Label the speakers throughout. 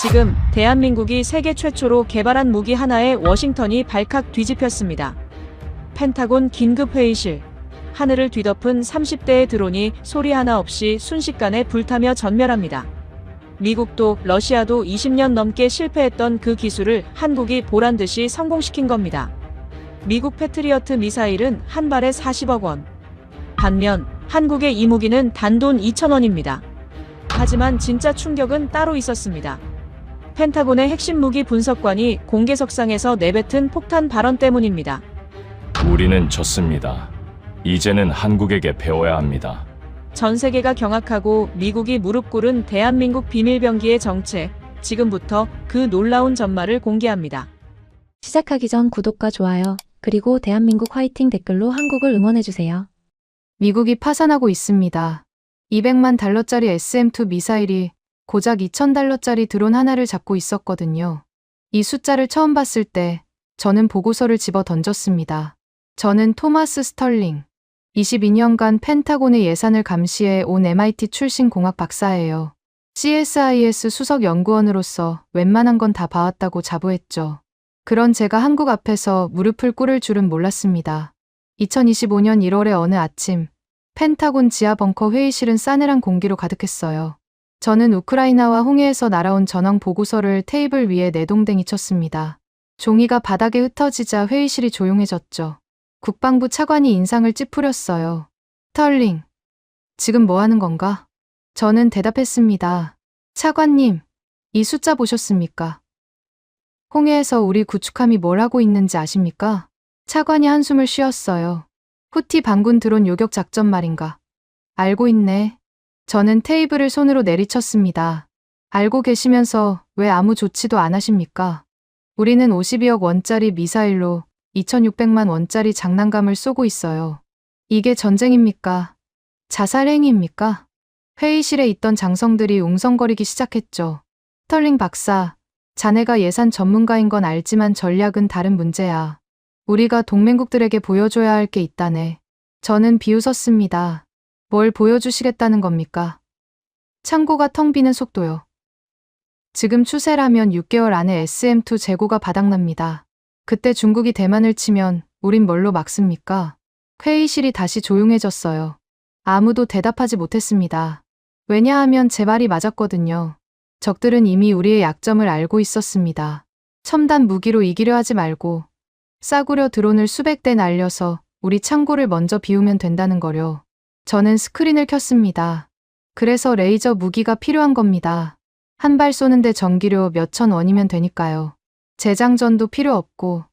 Speaker 1: 지금 대한민국이 세계 최초로 개발한 무기 하나에 워싱턴이 발칵 뒤집혔습니다. 펜타곤 긴급회의실. 하늘을 뒤덮은 30대의 드론이 소리 하나 없이 순식간에 불타며 전멸합니다. 미국도 러시아도 20년 넘게 실패했던 그 기술을 한국이 보란듯이 성공시킨 겁니다. 미국 패트리어트 미사일은 한 발에 40억 원. 반면 한국의 이 무기는 단돈 2,000원입니다. 하지만 진짜 충격은 따로 있었습니다. 펜타곤의 핵심 무기 분석관이 공개석상에서 내뱉은 폭탄 발언 때문입니다.
Speaker 2: 우리는 졌습니다. 이제는 한국에게 배워야 합니다.
Speaker 1: 전 세계가 경악하고 미국이 무릎 꿇은 대한민국 비밀병기의 정체, 지금부터 그 놀라운 전말을 공개합니다.
Speaker 3: 시작하기 전 구독과 좋아요, 그리고 대한민국 화이팅 댓글로 한국을 응원해주세요.
Speaker 4: 미국이 파산하고 있습니다. 200만 달러짜리 SM-2 미사일이 고작 2,000달러짜리 드론 하나를 잡고 있었거든요. 이 숫자를 처음 봤을 때 저는 보고서를 집어 던졌습니다. 저는 토마스 스털링. 22년간 펜타곤의 예산을 감시해 온 MIT 출신 공학 박사예요. CSIS 수석 연구원으로서 웬만한 건 다 봐왔다고 자부했죠. 그런 제가 한국 앞에서 무릎을 꿇을 줄은 몰랐습니다. 2025년 1월의 어느 아침, 펜타곤 지하 벙커 회의실은 싸늘한 공기로 가득했어요. 저는 우크라이나와 홍해에서 날아온 전황 보고서를 테이블 위에 내동댕이 쳤습니다. 종이가 바닥에 흩어지자 회의실이 조용해졌죠. 국방부 차관이 인상을 찌푸렸어요. 스털링, 지금 뭐 하는 건가? 저는 대답했습니다. 차관님, 이 숫자 보셨습니까? 홍해에서 우리 구축함이 뭘 하고 있는지 아십니까? 차관이 한숨을 쉬었어요. 후티 반군 드론 요격 작전 말인가? 알고 있네. 저는 테이블을 손으로 내리쳤습니다. 알고 계시면서 왜 아무 조치도 안 하십니까? 우리는 52억 원짜리 미사일로 2,600만 원짜리 장난감을 쏘고 있어요. 이게 전쟁입니까? 자살행위입니까? 회의실에 있던 장성들이 웅성거리기 시작했죠. 스털링 박사, 자네가 예산 전문가인 건 알지만 전략은 다른 문제야. 우리가 동맹국들에게 보여줘야 할 게 있다네. 저는 비웃었습니다. 뭘 보여주시겠다는 겁니까? 창고가 텅 비는 속도요. 지금 추세라면 6개월 안에 SM-2 재고가 바닥납니다. 그때 중국이 대만을 치면 우린 뭘로 막습니까? 회의실이 다시 조용해졌어요. 아무도 대답하지 못했습니다. 왜냐하면 제 말이 맞았거든요. 적들은 이미 우리의 약점을 알고 있었습니다. 첨단 무기로 이기려 하지 말고 싸구려 드론을 수백 대 날려서 우리 창고를 먼저 비우면 된다는 거요. 저는 스크린을 켰습니다. 그래서 레이저 무기가 필요한 겁니다. 한 발 쏘는데 전기료 몇천 원이면 되니까요. 재장전도 필요 없고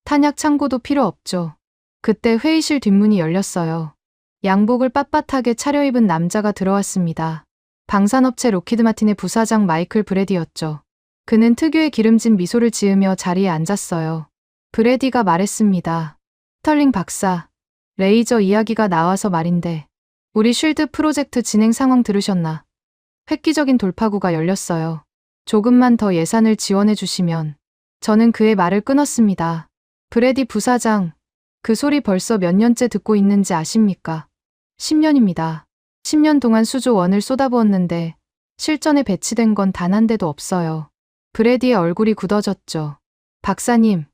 Speaker 4: 탄약 창고도 필요 없죠. 그때 회의실 뒷문이 열렸어요. 양복을 빳빳하게 차려입은 남자가 들어왔습니다. 방산업체 로키드 마틴의 부사장 마이클 브래디였죠. 그는 특유의 기름진 미소를 지으며 자리에 앉았어요. 브래디가 말했습니다. 스털링 박사, 레이저 이야기가 나와서 말인데 우리 쉴드 프로젝트 진행 상황 들으셨나? 획기적인 돌파구가 열렸어요. 조금만 더 예산을 지원해 주시면. 저는 그의 말을 끊었습니다. 브래디 부사장, 그 소리 벌써 몇 년째 듣고 있는지 아십니까? 10년입니다. 10년 동안 수조 원을 쏟아부었는데 실전에 배치된 건 단 한 대도 없어요. 브래디의 얼굴이 굳어졌죠. 박사님,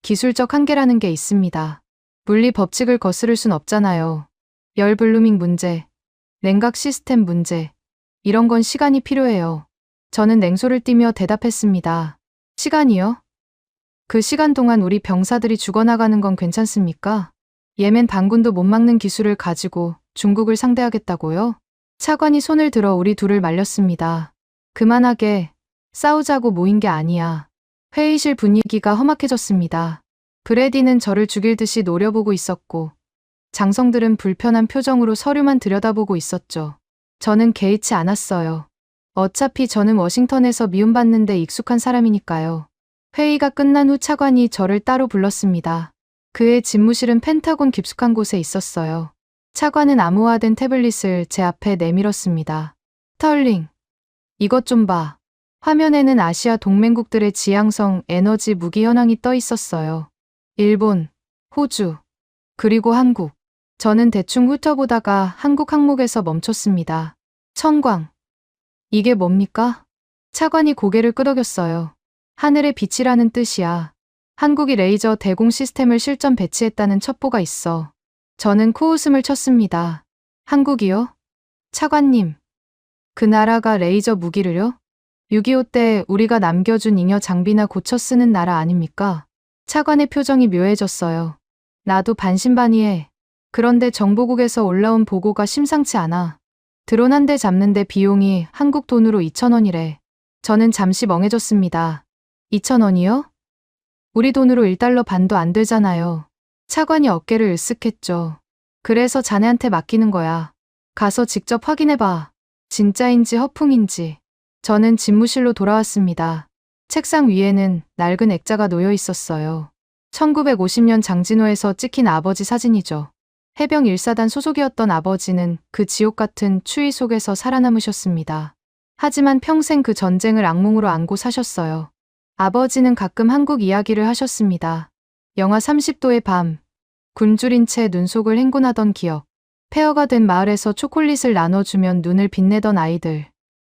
Speaker 4: 기술적 한계라는 게 있습니다. 물리 법칙을 거스를 순 없잖아요. 열 블루밍 문제, 냉각 시스템 문제, 이런 건 시간이 필요해요. 저는 냉소를 띠며 대답했습니다. 시간이요? 그 시간 동안 우리 병사들이 죽어나가는 건 괜찮습니까? 예멘 반군도 못 막는 기술을 가지고 중국을 상대하겠다고요? 차관이 손을 들어 우리 둘을 말렸습니다. 그만하게 싸우자고 모인 게 아니야. 회의실 분위기가 험악해졌습니다. 브래디는 저를 죽일 듯이 노려보고 있었고 장성들은 불편한 표정으로 서류만 들여다보고 있었죠. 저는 개의치 않았어요. 어차피 저는 워싱턴에서 미움받는데 익숙한 사람이니까요. 회의가 끝난 후 차관이 저를 따로 불렀습니다. 그의 집무실은 펜타곤 깊숙한 곳에 있었어요. 차관은 암호화된 태블릿을 제 앞에 내밀었습니다. 스털링, 이것 좀 봐. 화면에는 아시아 동맹국들의 지향성 에너지 무기 현황이 떠 있었어요. 일본, 호주, 그리고 한국. 저는 대충 훑어보다가 한국 항목에서 멈췄습니다. 청광. 이게 뭡니까? 차관이 고개를 끄덕였어요. 하늘의 빛이라는 뜻이야. 한국이 레이저 대공 시스템을 실전 배치했다는 첩보가 있어. 저는 코웃음을 쳤습니다. 한국이요? 차관님, 그 나라가 레이저 무기를요? 6.25 때 우리가 남겨준 잉여 장비나 고쳐 쓰는 나라 아닙니까? 차관의 표정이 묘해졌어요. 나도 반신반의해. 그런데 정보국에서 올라온 보고가 심상치 않아. 드론 한 대 잡는데 비용이 한국 돈으로 2,000원이래. 저는 잠시 멍해졌습니다. 2,000원이요? 우리 돈으로 1달러 반도 안 되잖아요. 차관이 어깨를 으쓱했죠. 그래서 자네한테 맡기는 거야. 가서 직접 확인해봐. 진짜인지 허풍인지. 저는 집무실로 돌아왔습니다. 책상 위에는 낡은 액자가 놓여 있었어요. 1950년 장진호에서 찍힌 아버지 사진이죠. 해병 1사단 소속이었던 아버지는 그 지옥 같은 추위 속에서 살아남으셨습니다. 하지만 평생 그 전쟁을 악몽으로 안고 사셨어요. 아버지는 가끔 한국 이야기를 하셨습니다. 영하 30도의 밤, 굶주린 채 눈 속을 행군하던 기억, 폐허가 된 마을에서 초콜릿을 나눠주면 눈을 빛내던 아이들.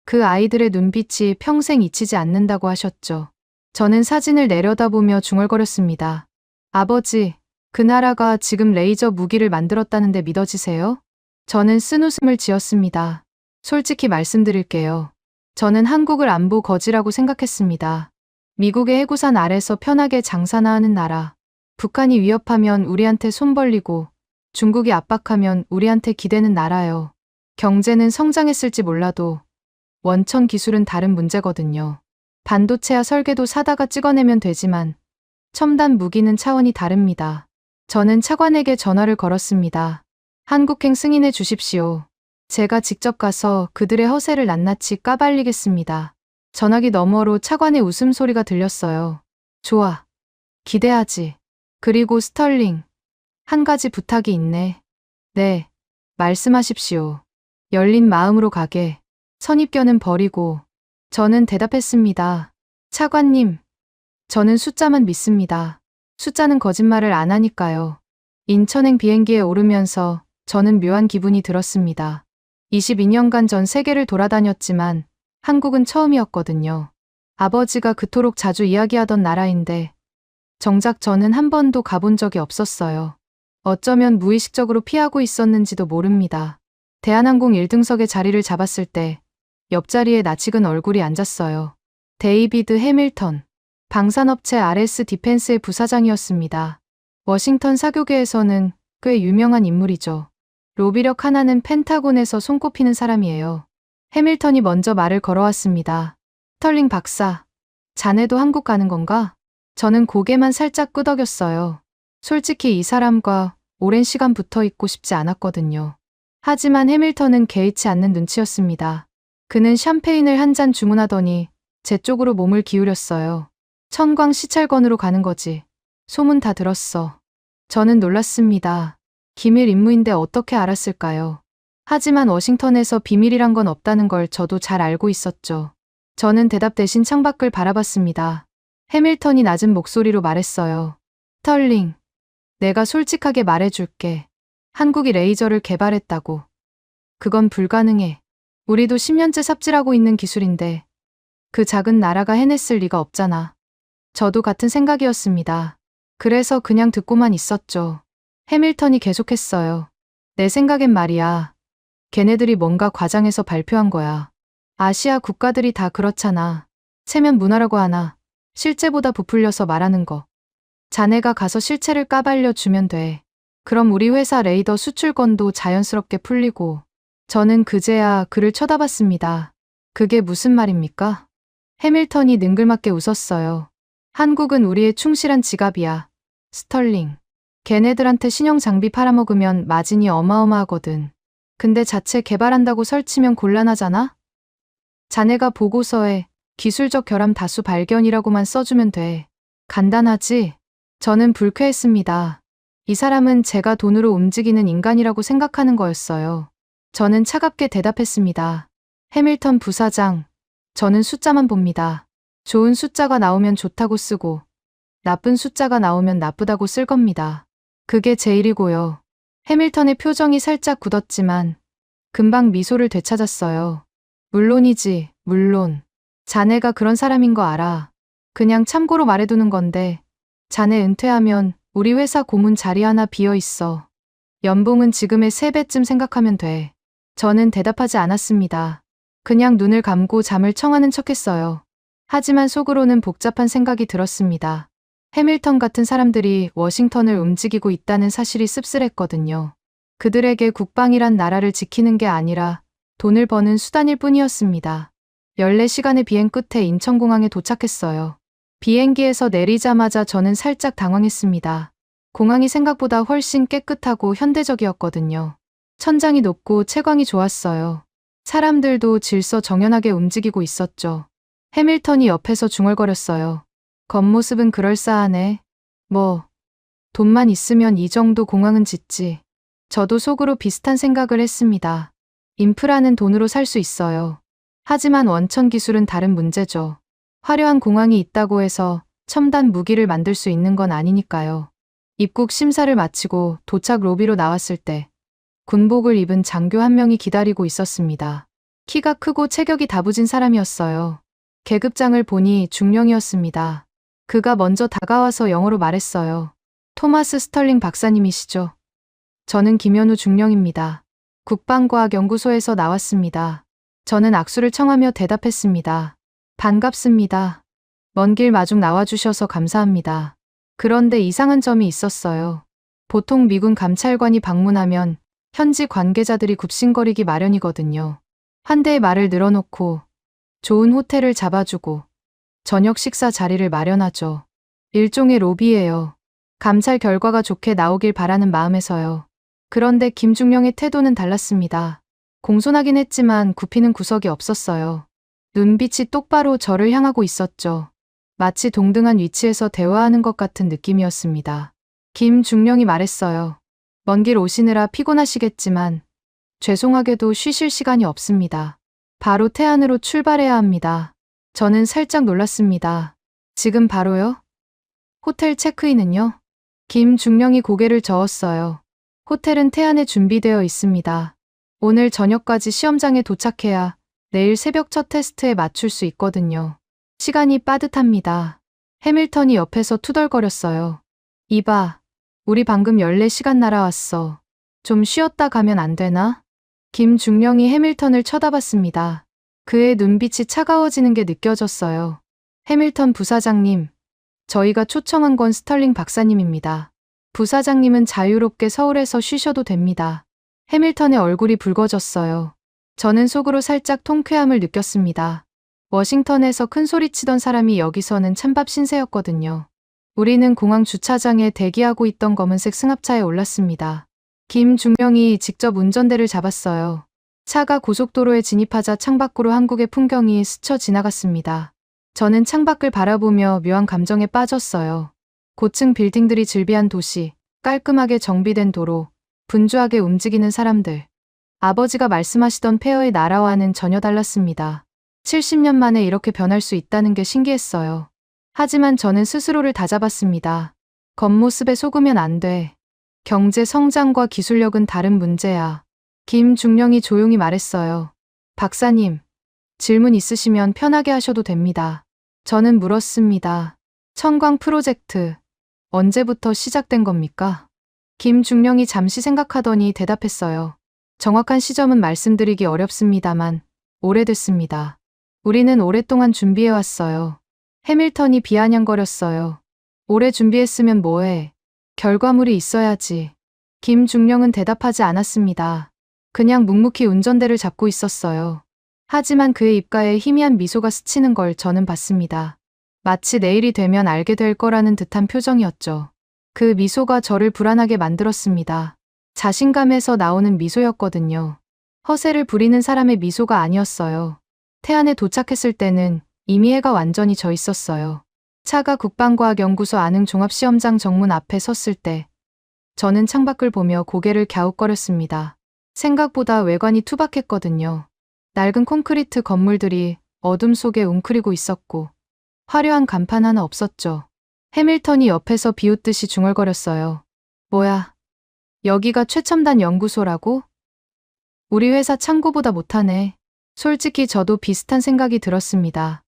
Speaker 4: 그 아이들의 눈빛이 평생 잊히지 않는다고 하셨죠. 저는 사진을 내려다보며 중얼거렸습니다. 아버지, 그 나라가 지금 레이저 무기를 만들었다는데 믿어지세요? 저는 쓴웃음을 지었습니다. 솔직히 말씀드릴게요. 저는 한국을 안보 거지라고 생각했습니다. 미국의 해구산 아래서 편하게 장사나 하는 나라. 북한이 위협하면 우리한테 손 벌리고 중국이 압박하면 우리한테 기대는 나라요. 경제는 성장했을지 몰라도 원천 기술은 다른 문제거든요. 반도체야 설계도 사다가 찍어내면 되지만 첨단 무기는 차원이 다릅니다. 저는 차관에게 전화를 걸었습니다. 한국행 승인해 주십시오. 제가 직접 가서 그들의 허세를 낱낱이 까발리겠습니다. 전화기 너머로 차관의 웃음소리가 들렸어요. 좋아. 기대하지. 그리고 스털링. 한 가지 부탁이 있네. 네. 말씀하십시오. 열린 마음으로 가게. 선입견은 버리고. 저는 대답했습니다. 차관님. 저는 숫자만 믿습니다. 숫자는 거짓말을 안 하니까요. 인천행 비행기에 오르면서 저는 묘한 기분이 들었습니다. 22년간 전 세계를 돌아다녔지만 한국은 처음이었거든요. 아버지가 그토록 자주 이야기하던 나라인데 정작 저는 한 번도 가본 적이 없었어요. 어쩌면 무의식적으로 피하고 있었는지도 모릅니다. 대한항공 1등석에 자리를 잡았을 때 옆자리에 낯익은 얼굴이 앉았어요. 데이비드 해밀턴. 방산업체 RS 디펜스의 부사장이었습니다. 워싱턴 사교계에서는 꽤 유명한 인물이죠. 로비력 하나는 펜타곤에서 손꼽히는 사람이에요. 해밀턴이 먼저 말을 걸어왔습니다. 스털링 박사, 자네도 한국 가는 건가? 저는 고개만 살짝 끄덕였어요. 솔직히 이 사람과 오랜 시간 붙어 있고 싶지 않았거든요. 하지만 해밀턴은 개의치 않는 눈치였습니다. 그는 샴페인을 한 잔 주문하더니 제 쪽으로 몸을 기울였어요. 천광 시찰건으로 가는 거지. 소문 다 들었어. 저는 놀랐습니다. 기밀 임무인데 어떻게 알았을까요? 하지만 워싱턴에서 비밀이란 건 없다는 걸 저도 잘 알고 있었죠. 저는 대답 대신 창밖을 바라봤습니다. 해밀턴이 낮은 목소리로 말했어요. 스털링, 내가 솔직하게 말해줄게. 한국이 레이저를 개발했다고. 그건 불가능해. 우리도 10년째 삽질하고 있는 기술인데 그 작은 나라가 해냈을 리가 없잖아. 저도 같은 생각이었습니다. 그래서 그냥 듣고만 있었죠. 해밀턴이 계속했어요. 내 생각엔 말이야. 걔네들이 뭔가 과장해서 발표한 거야. 아시아 국가들이 다 그렇잖아. 체면 문화라고 하나. 실제보다 부풀려서 말하는 거. 자네가 가서 실체를 까발려 주면 돼. 그럼 우리 회사 레이더 수출권도 자연스럽게 풀리고. 저는 그제야 그를 쳐다봤습니다. 그게 무슨 말입니까? 해밀턴이 능글맞게 웃었어요. 한국은 우리의 충실한 지갑이야. 스털링. 걔네들한테 신형 장비 팔아먹으면 마진이 어마어마하거든. 근데 자체 개발한다고 설치면 곤란하잖아? 자네가 보고서에 기술적 결함 다수 발견이라고만 써주면 돼. 간단하지? 저는 불쾌했습니다. 이 사람은 제가 돈으로 움직이는 인간이라고 생각하는 거였어요. 저는 차갑게 대답했습니다. 해밀턴 부사장, 저는 숫자만 봅니다. 좋은 숫자가 나오면 좋다고 쓰고 나쁜 숫자가 나오면 나쁘다고 쓸 겁니다. 그게 제 일이고요. 해밀턴의 표정이 살짝 굳었지만 금방 미소를 되찾았어요. 물론이지, 물론. 자네가 그런 사람인 거 알아. 그냥 참고로 말해두는 건데, 자네 은퇴하면 우리 회사 고문 자리 하나 비어 있어. 연봉은 지금의 3배쯤 생각하면 돼. 저는 대답하지 않았습니다. 그냥 눈을 감고 잠을 청하는 척했어요. 하지만 속으로는 복잡한 생각이 들었습니다. 해밀턴 같은 사람들이 워싱턴을 움직이고 있다는 사실이 씁쓸했거든요. 그들에게 국방이란 나라를 지키는 게 아니라 돈을 버는 수단일 뿐이었습니다. 14시간의 비행 끝에 인천공항에 도착했어요. 비행기에서 내리자마자 저는 살짝 당황했습니다. 공항이 생각보다 훨씬 깨끗하고 현대적이었거든요. 천장이 높고 채광이 좋았어요. 사람들도 질서 정연하게 움직이고 있었죠. 해밀턴이 옆에서 중얼거렸어요. 겉모습은 그럴싸하네. 뭐, 돈만 있으면 이 정도 공항은 짓지. 저도 속으로 비슷한 생각을 했습니다. 인프라는 돈으로 살 수 있어요. 하지만 원천 기술은 다른 문제죠. 화려한 공항이 있다고 해서 첨단 무기를 만들 수 있는 건 아니니까요. 입국 심사를 마치고 도착 로비로 나왔을 때 군복을 입은 장교 한 명이 기다리고 있었습니다. 키가 크고 체격이 다부진 사람이었어요. 계급장을 보니 중령이었습니다. 그가 먼저 다가와서 영어로 말했어요. 토마스 스털링 박사님이시죠? 저는 김현우 중령입니다. 국방과학연구소에서 나왔습니다. 저는 악수를 청하며 대답했습니다. 반갑습니다. 먼 길 마중 나와주셔서 감사합니다. 그런데 이상한 점이 있었어요. 보통 미군 감찰관이 방문하면 현지 관계자들이 굽신거리기 마련이거든요. 한 대의 말을 늘어놓고 좋은 호텔을 잡아주고 저녁 식사 자리를 마련하죠. 일종의 로비예요. 감찰 결과가 좋게 나오길 바라는 마음에서요. 그런데 김중령의 태도는 달랐습니다. 공손하긴 했지만 굽히는 구석이 없었어요. 눈빛이 똑바로 저를 향하고 있었죠. 마치 동등한 위치에서 대화하는 것 같은 느낌이었습니다. 김중령이 말했어요. 먼 길 오시느라 피곤하시겠지만 죄송하게도 쉬실 시간이 없습니다. 바로 태안으로 출발해야 합니다. 저는 살짝 놀랐습니다. 지금 바로요? 호텔 체크인은요? 김중령이 고개를 저었어요. 호텔은 태안에 준비되어 있습니다. 오늘 저녁까지 시험장에 도착해야 내일 새벽 첫 테스트에 맞출 수 있거든요. 시간이 빠듯합니다. 해밀턴이 옆에서 투덜거렸어요. 이봐, 우리 방금 14시간 날아왔어. 좀 쉬었다 가면 안 되나? 김중령이 해밀턴을 쳐다봤습니다. 그의 눈빛이 차가워지는 게 느껴졌어요. 해밀턴 부사장님, 저희가 초청한 건 스털링 박사님입니다. 부사장님은 자유롭게 서울에서 쉬셔도 됩니다. 해밀턴의 얼굴이 붉어졌어요. 저는 속으로 살짝 통쾌함을 느꼈습니다. 워싱턴에서 큰 소리 치던 사람이 여기서는 찬밥 신세였거든요. 우리는 공항 주차장에 대기하고 있던 검은색 승합차에 올랐습니다. 김중령이 직접 운전대를 잡았어요. 차가 고속도로에 진입하자 창밖으로 한국의 풍경이 스쳐 지나갔습니다. 저는 창밖을 바라보며 묘한 감정에 빠졌어요. 고층 빌딩들이 즐비한 도시, 깔끔하게 정비된 도로, 분주하게 움직이는 사람들. 아버지가 말씀하시던 폐허의 나라와는 전혀 달랐습니다. 70년 만에 이렇게 변할 수 있다는 게 신기했어요. 하지만 저는 스스로를 다잡았습니다. 겉모습에 속으면 안 돼. 경제 성장과 기술력은 다른 문제야. 김중령이 조용히 말했어요. 박사님, 질문 있으시면 편하게 하셔도 됩니다. 저는 물었습니다. 청광 프로젝트, 언제부터 시작된 겁니까? 김중령이 잠시 생각하더니 대답했어요. 정확한 시점은 말씀드리기 어렵습니다만 오래됐습니다. 우리는 오랫동안 준비해왔어요. 해밀턴이 비아냥거렸어요. 오래 준비했으면 뭐해. 결과물이 있어야지. 김중령은 대답하지 않았습니다. 그냥 묵묵히 운전대를 잡고 있었어요. 하지만 그의 입가에 희미한 미소가 스치는 걸 저는 봤습니다. 마치 내일이 되면 알게 될 거라는 듯한 표정이었죠. 그 미소가 저를 불안하게 만들었습니다. 자신감에서 나오는 미소였거든요. 허세를 부리는 사람의 미소가 아니었어요. 태안에 도착했을 때는 이미 해가 완전히 져 있었어요. 차가 국방과학연구소 안흥 종합시험장 정문 앞에 섰을 때 저는 창밖을 보며 고개를 갸웃거렸습니다. 생각보다 외관이 투박했거든요. 낡은 콘크리트 건물들이 어둠 속에 웅크리고 있었고 화려한 간판 하나 없었죠. 해밀턴이 옆에서 비웃듯이 중얼거렸어요. 뭐야, 여기가 최첨단 연구소라고? 우리 회사 창고보다 못하네. 솔직히 저도 비슷한 생각이 들었습니다.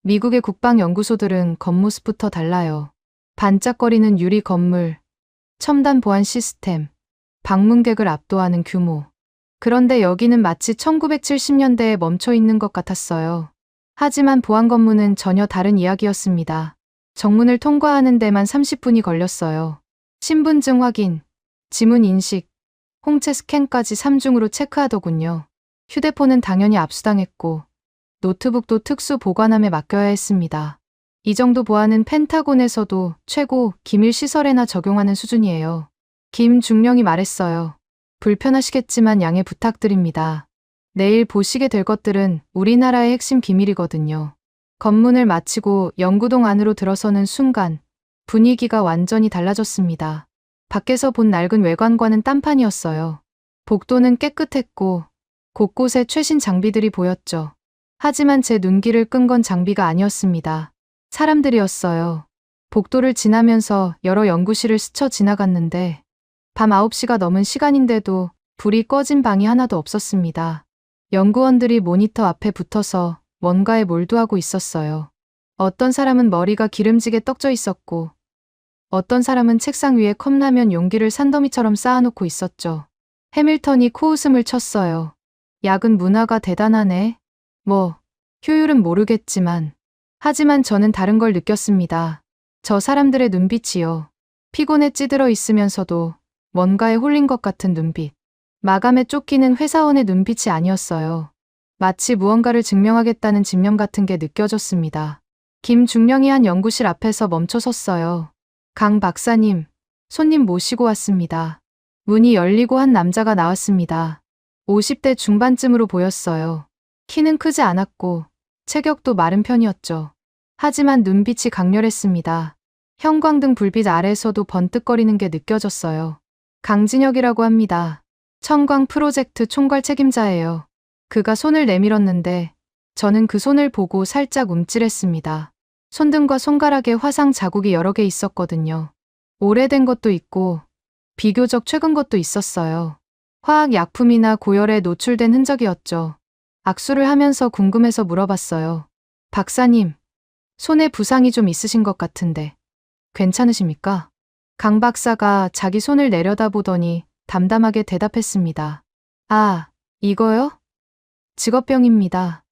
Speaker 4: 미국의 국방연구소들은 겉모습부터 달라요. 반짝거리는 유리 건물, 첨단 보안 시스템, 방문객을 압도하는 규모. 그런데 여기는 마치 1970년대에 멈춰 있는 것 같았어요. 하지만 보안 검문은 전혀 다른 이야기였습니다. 정문을 통과하는 데만 30분이 걸렸어요. 신분증 확인, 지문 인식, 홍채 스캔까지 3중으로 체크하더군요. 휴대폰은 당연히 압수당했고 노트북도 특수 보관함에 맡겨야 했습니다. 이 정도 보안은 펜타곤에서도 최고 기밀 시설에나 적용하는 수준이에요. 김중령이 말했어요. 불편하시겠지만 양해 부탁드립니다. 내일 보시게 될 것들은 우리나라의 핵심 기밀이거든요. 검문을 마치고 연구동 안으로 들어서는 순간 분위기가 완전히 달라졌습니다. 밖에서 본 낡은 외관과는 딴판이었어요. 복도는 깨끗했고 곳곳에 최신 장비들이 보였죠. 하지만 제 눈길을 끈 건 장비가 아니었습니다. 사람들이었어요. 복도를 지나면서 여러 연구실을 스쳐 지나갔는데 밤 9시가 넘은 시간인데도 불이 꺼진 방이 하나도 없었습니다. 연구원들이 모니터 앞에 붙어서 뭔가에 몰두하고 있었어요. 어떤 사람은 머리가 기름지게 떡져 있었고 어떤 사람은 책상 위에 컵라면 용기를 산더미처럼 쌓아놓고 있었죠. 해밀턴이 코웃음을 쳤어요. 야근 문화가 대단하네. 효율은 모르겠지만 하지만 저는 다른 걸 느꼈습니다. 저 사람들의 눈빛이요. 피곤에 찌들어 있으면서도 뭔가에 홀린 것 같은 눈빛. 마감에 쫓기는 회사원의 눈빛이 아니었어요. 마치 무언가를 증명하겠다는 집념 같은 게 느껴졌습니다. 김중령이 한 연구실 앞에서 멈춰 섰어요. 강 박사님, 손님 모시고 왔습니다. 문이 열리고 한 남자가 나왔습니다. 50대 중반쯤으로 보였어요. 키는 크지 않았고 체격도 마른 편이었죠. 하지만 눈빛이 강렬했습니다. 형광등 불빛 아래에서도 번뜩거리는 게 느껴졌어요. 강진혁이라고 합니다. 청광 프로젝트 총괄 책임자예요. 그가 손을 내밀었는데 저는 그 손을 보고 살짝 움찔했습니다. 손등과 손가락에 화상 자국이 여러 개 있었거든요. 오래된 것도 있고 비교적 최근 것도 있었어요. 화학약품이나 고열에 노출된 흔적이었죠. 악수를 하면서 궁금해서 물어봤어요. 박사님, 손에 부상이 좀 있으신 것 같은데 괜찮으십니까? 강 박사가 자기 손을 내려다보더니 담담하게 대답했습니다. 아, 이거요? 직업병입니다.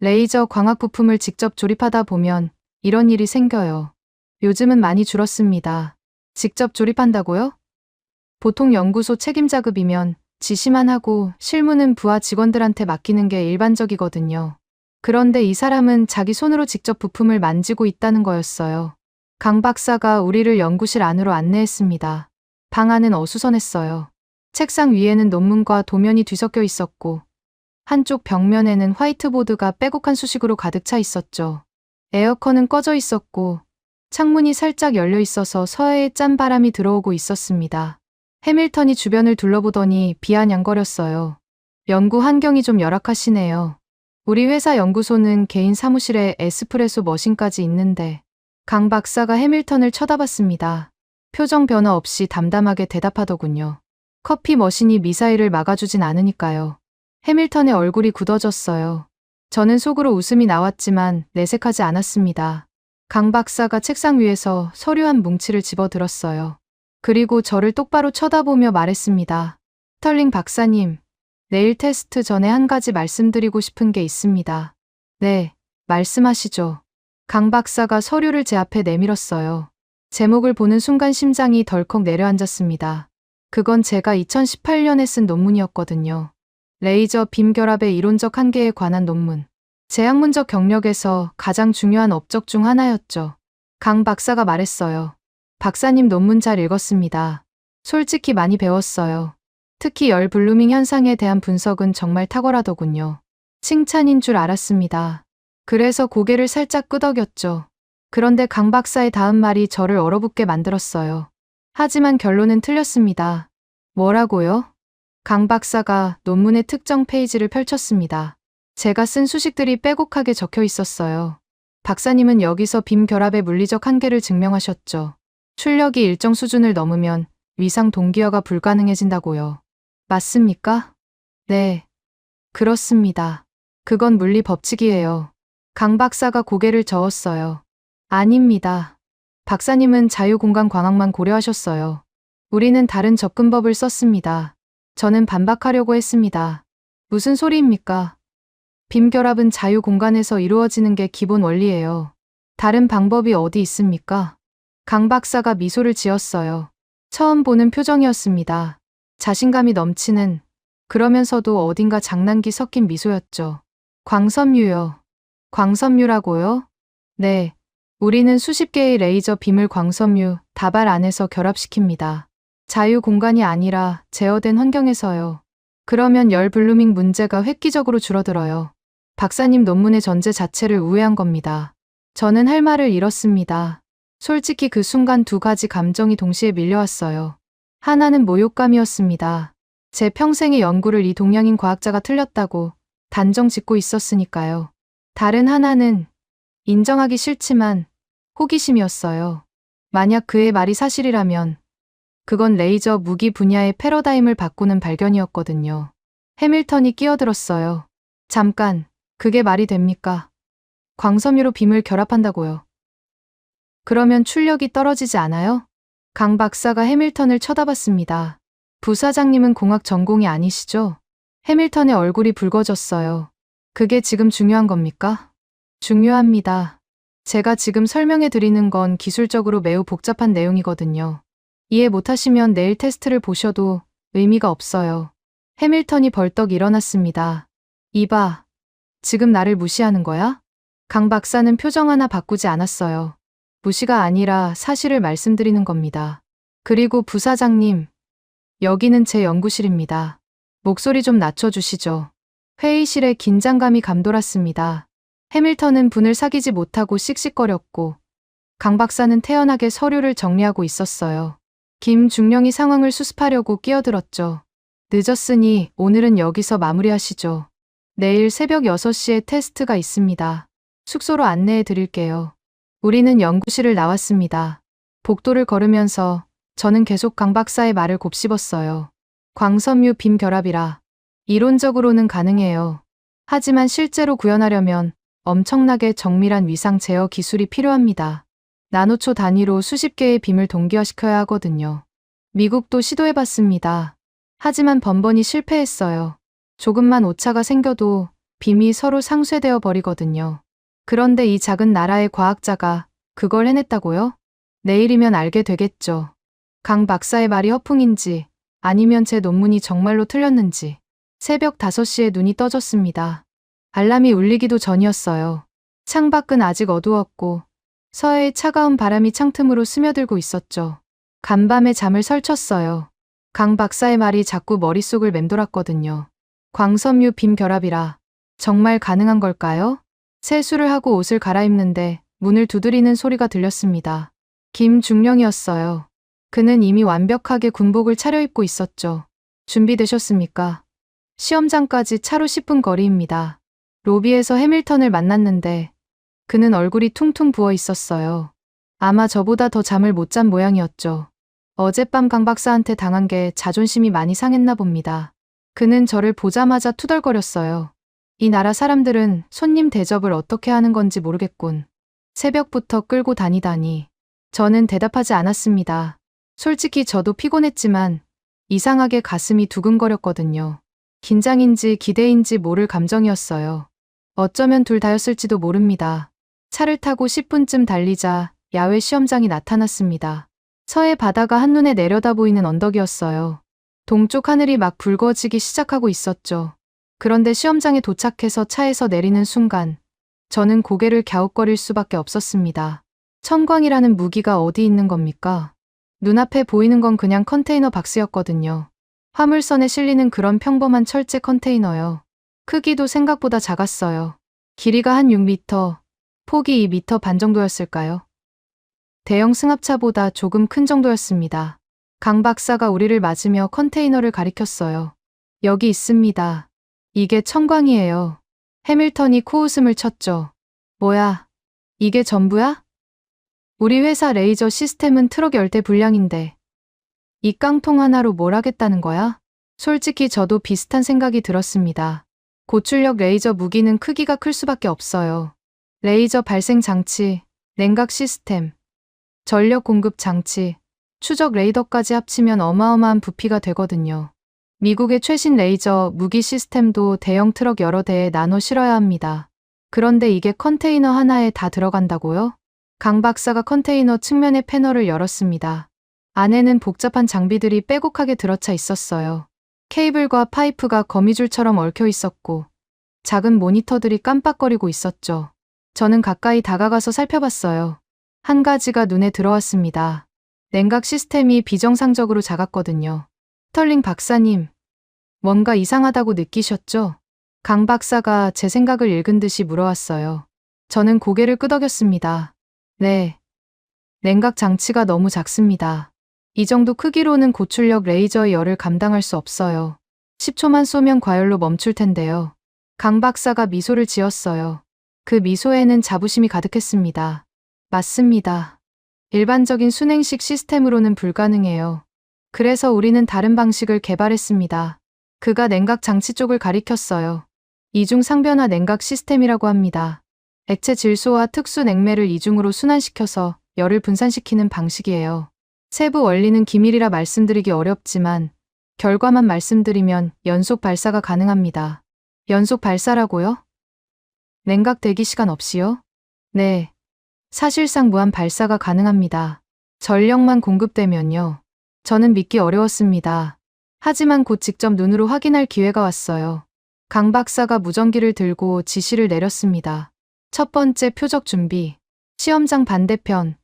Speaker 4: 레이저 광학 부품을 직접 조립하다 보면 이런 일이 생겨요. 요즘은 많이 줄었습니다. 직접 조립한다고요? 보통 연구소 책임자급이면 지시만 하고 실무는 부하 직원들한테 맡기는 게 일반적이거든요. 그런데 이 사람은 자기 손으로 직접 부품을 만지고 있다는 거였어요. 강 박사가 우리를 연구실 안으로 안내했습니다. 방 안은 어수선했어요. 책상 위에는 논문과 도면이 뒤섞여 있었고 한쪽 벽면에는 화이트보드가 빼곡한 수식으로 가득 차 있었죠. 에어컨은 꺼져 있었고 창문이 살짝 열려 있어서 서해의 짠 바람이 들어오고 있었습니다. 해밀턴이 주변을 둘러보더니 비아냥거렸어요. 연구 환경이 좀 열악하시네요. 우리 회사 연구소는 개인 사무실에 에스프레소 머신까지 있는데 강 박사가 해밀턴을 쳐다봤습니다. 표정 변화 없이 담담하게 대답하더군요. 커피 머신이 미사일을 막아주진 않으니까요. 해밀턴의 얼굴이 굳어졌어요. 저는 속으로 웃음이 나왔지만 내색하지 않았습니다. 강 박사가 책상 위에서 서류 한 뭉치를 집어들었어요. 그리고 저를 똑바로 쳐다보며 말했습니다. 스털링 박사님, 내일 테스트 전에 한 가지 말씀드리고 싶은 게 있습니다. 네, 말씀하시죠. 강 박사가 서류를 제 앞에 내밀었어요. 제목을 보는 순간 심장이 덜컥 내려앉았습니다. 그건 제가 2018년에 쓴 논문이었거든요. 레이저 빔 결합의 이론적 한계에 관한 논문. 제 학문적 경력에서 가장 중요한 업적 중 하나였죠. 강 박사가 말했어요. 박사님 논문 잘 읽었습니다. 솔직히 많이 배웠어요. 특히 열 블루밍 현상에 대한 분석은 정말 탁월하더군요. 칭찬인 줄 알았습니다. 그래서 고개를 살짝 끄덕였죠. 그런데 강 박사의 다음 말이 저를 얼어붙게 만들었어요. 하지만 결론은 틀렸습니다. 뭐라고요? 강 박사가 논문의 특정 페이지를 펼쳤습니다. 제가 쓴 수식들이 빼곡하게 적혀 있었어요. 박사님은 여기서 빔 결합의 물리적 한계를 증명하셨죠. 출력이 일정 수준을 넘으면 위상 동기화가 불가능해진다고요. 맞습니까? 네, 그렇습니다. 그건 물리 법칙이에요. 강 박사가 고개를 저었어요. 아닙니다. 박사님은 자유공간 광학만 고려하셨어요. 우리는 다른 접근법을 썼습니다. 저는 반박하려고 했습니다. 무슨 소리입니까? 빔 결합은 자유공간에서 이루어지는 게 기본 원리예요. 다른 방법이 어디 있습니까? 강 박사가 미소를 지었어요. 처음 보는 표정이었습니다. 자신감이 넘치는, 그러면서도 어딘가 장난기 섞인 미소였죠. 광섬유요. 광섬유라고요? 네. 우리는 수십 개의 레이저 빔을 광섬유, 다발 안에서 결합시킵니다. 자유 공간이 아니라 제어된 환경에서요. 그러면 열 블루밍 문제가 획기적으로 줄어들어요. 박사님 논문의 전제 자체를 우회한 겁니다. 저는 할 말을 잃었습니다. 솔직히 그 순간 두 가지 감정이 동시에 밀려왔어요. 하나는 모욕감이었습니다. 제 평생의 연구를 이 동양인 과학자가 틀렸다고 단정 짓고 있었으니까요. 다른 하나는 인정하기 싫지만 호기심이었어요. 만약 그의 말이 사실이라면 그건 레이저 무기 분야의 패러다임을 바꾸는 발견이었거든요. 해밀턴이 끼어들었어요. 잠깐, 그게 말이 됩니까? 광섬유로 빔을 결합한다고요. 그러면 출력이 떨어지지 않아요? 강 박사가 해밀턴을 쳐다봤습니다. 부사장님은 공학 전공이 아니시죠? 해밀턴의 얼굴이 붉어졌어요. 그게 지금 중요한 겁니까? 중요합니다. 제가 지금 설명해 드리는 건 기술적으로 매우 복잡한 내용이거든요. 이해 못하시면 내일 테스트를 보셔도 의미가 없어요. 해밀턴이 벌떡 일어났습니다. 이봐, 지금 나를 무시하는 거야? 강 박사는 표정 하나 바꾸지 않았어요. 무시가 아니라 사실을 말씀드리는 겁니다. 그리고 부사장님, 여기는 제 연구실입니다. 목소리 좀 낮춰주시죠. 회의실에 긴장감이 감돌았습니다. 해밀턴은 분을 사귀지 못하고 씩씩거렸고 강 박사는 태연하게 서류를 정리하고 있었어요. 김중령이 상황을 수습하려고 끼어들었죠. 늦었으니 오늘은 여기서 마무리하시죠. 내일 새벽 6시에 테스트가 있습니다. 숙소로 안내해 드릴게요. 우리는 연구실을 나왔습니다. 복도를 걸으면서 저는 계속 강 박사의 말을 곱씹었어요. 광섬유 빔 결합이라. 이론적으로는 가능해요. 하지만 실제로 구현하려면 엄청나게 정밀한 위상 제어 기술이 필요합니다. 나노초 단위로 수십 개의 빔을 동기화시켜야 하거든요. 미국도 시도해봤습니다. 하지만 번번이 실패했어요. 조금만 오차가 생겨도 빔이 서로 상쇄되어 버리거든요. 그런데 이 작은 나라의 과학자가 그걸 해냈다고요? 내일이면 알게 되겠죠. 강 박사의 말이 허풍인지 아니면 제 논문이 정말로 틀렸는지. 새벽 5시에 눈이 떠졌습니다. 알람이 울리기도 전이었어요. 창밖은 아직 어두웠고 서해의 차가운 바람이 창틈으로 스며들고 있었죠. 간밤에 잠을 설쳤어요. 강 박사의 말이 자꾸 머릿속을 맴돌았거든요. 광섬유 빔 결합이라 정말 가능한 걸까요? 세수를 하고 옷을 갈아입는데 문을 두드리는 소리가 들렸습니다. 김중령이었어요. 그는 이미 완벽하게 군복을 차려입고 있었죠. 준비되셨습니까? 시험장까지 차로 10분 거리입니다. 로비에서 해밀턴을 만났는데 그는 얼굴이 퉁퉁 부어 있었어요. 아마 저보다 더 잠을 못 잔 모양이었죠. 어젯밤 강 박사한테 당한 게 자존심이 많이 상했나 봅니다. 그는 저를 보자마자 투덜거렸어요. 이 나라 사람들은 손님 대접을 어떻게 하는 건지 모르겠군. 새벽부터 끌고 다니다니. 저는 대답하지 않았습니다. 솔직히 저도 피곤했지만 이상하게 가슴이 두근거렸거든요. 긴장인지 기대인지 모를 감정이었어요. 어쩌면 둘 다였을지도 모릅니다. 차를 타고 10분쯤 달리자 야외 시험장이 나타났습니다. 서해 바다가 한눈에 내려다 보이는 언덕이었어요. 동쪽 하늘이 막 붉어지기 시작하고 있었죠. 그런데 시험장에 도착해서 차에서 내리는 순간 저는 고개를 갸웃거릴 수밖에 없었습니다. 천광이라는 무기가 어디 있는 겁니까? 눈앞에 보이는 건 그냥 컨테이너 박스였거든요. 화물선에 실리는 그런 평범한 철제 컨테이너요. 크기도 생각보다 작았어요. 길이가 한 6m, 폭이 2m 반 정도였을까요? 대형 승합차보다 조금 큰 정도였습니다. 강 박사가 우리를 맞으며 컨테이너를 가리켰어요. 여기 있습니다. 이게 천광이에요. 해밀턴이 코웃음을 쳤죠. 뭐야? 이게 전부야? 우리 회사 레이저 시스템은 트럭 10대 분량인데 이 깡통 하나로 뭘 하겠다는 거야? 솔직히 저도 비슷한 생각이 들었습니다. 고출력 레이저 무기는 크기가 클 수밖에 없어요. 레이저 발생 장치, 냉각 시스템, 전력 공급 장치, 추적 레이더까지 합치면 어마어마한 부피가 되거든요. 미국의 최신 레이저 무기 시스템도 대형 트럭 여러 대에 나눠 실어야 합니다. 그런데 이게 컨테이너 하나에 다 들어간다고요? 강 박사가 컨테이너 측면의 패널을 열었습니다. 안에는 복잡한 장비들이 빼곡하게 들어차 있었어요. 케이블과 파이프가 거미줄처럼 얽혀 있었고 작은 모니터들이 깜빡거리고 있었죠. 저는 가까이 다가가서 살펴봤어요. 한 가지가 눈에 들어왔습니다. 냉각 시스템이 비정상적으로 작았거든요. 스털링 박사님, 뭔가 이상하다고 느끼셨죠? 강 박사가 제 생각을 읽은 듯이 물어왔어요. 저는 고개를 끄덕였습니다. 네. 냉각 장치가 너무 작습니다. 이 정도 크기로는 고출력 레이저의 열을 감당할 수 없어요. 10초만 쏘면 과열로 멈출 텐데요. 강 박사가 미소를 지었어요. 그 미소에는 자부심이 가득했습니다. 맞습니다. 일반적인 순행식 시스템으로는 불가능해요. 그래서 우리는 다른 방식을 개발했습니다. 그가 냉각 장치 쪽을 가리켰어요. 이중 상변화 냉각 시스템이라고 합니다. 액체 질소와 특수 냉매를 이중으로 순환시켜서 열을 분산시키는 방식이에요. 세부 원리는 기밀이라 말씀드리기 어렵지만 결과만 말씀드리면 연속 발사가 가능합니다. 연속 발사라고요? 냉각 대기 시간 없이요? 네. 사실상 무한 발사가 가능합니다. 전력만 공급되면요. 저는 믿기 어려웠습니다. 하지만 곧 직접 눈으로 확인할 기회가 왔어요. 강 박사가 무전기를 들고 지시를 내렸습니다. 첫 번째 표적 준비. 시험장 반대편,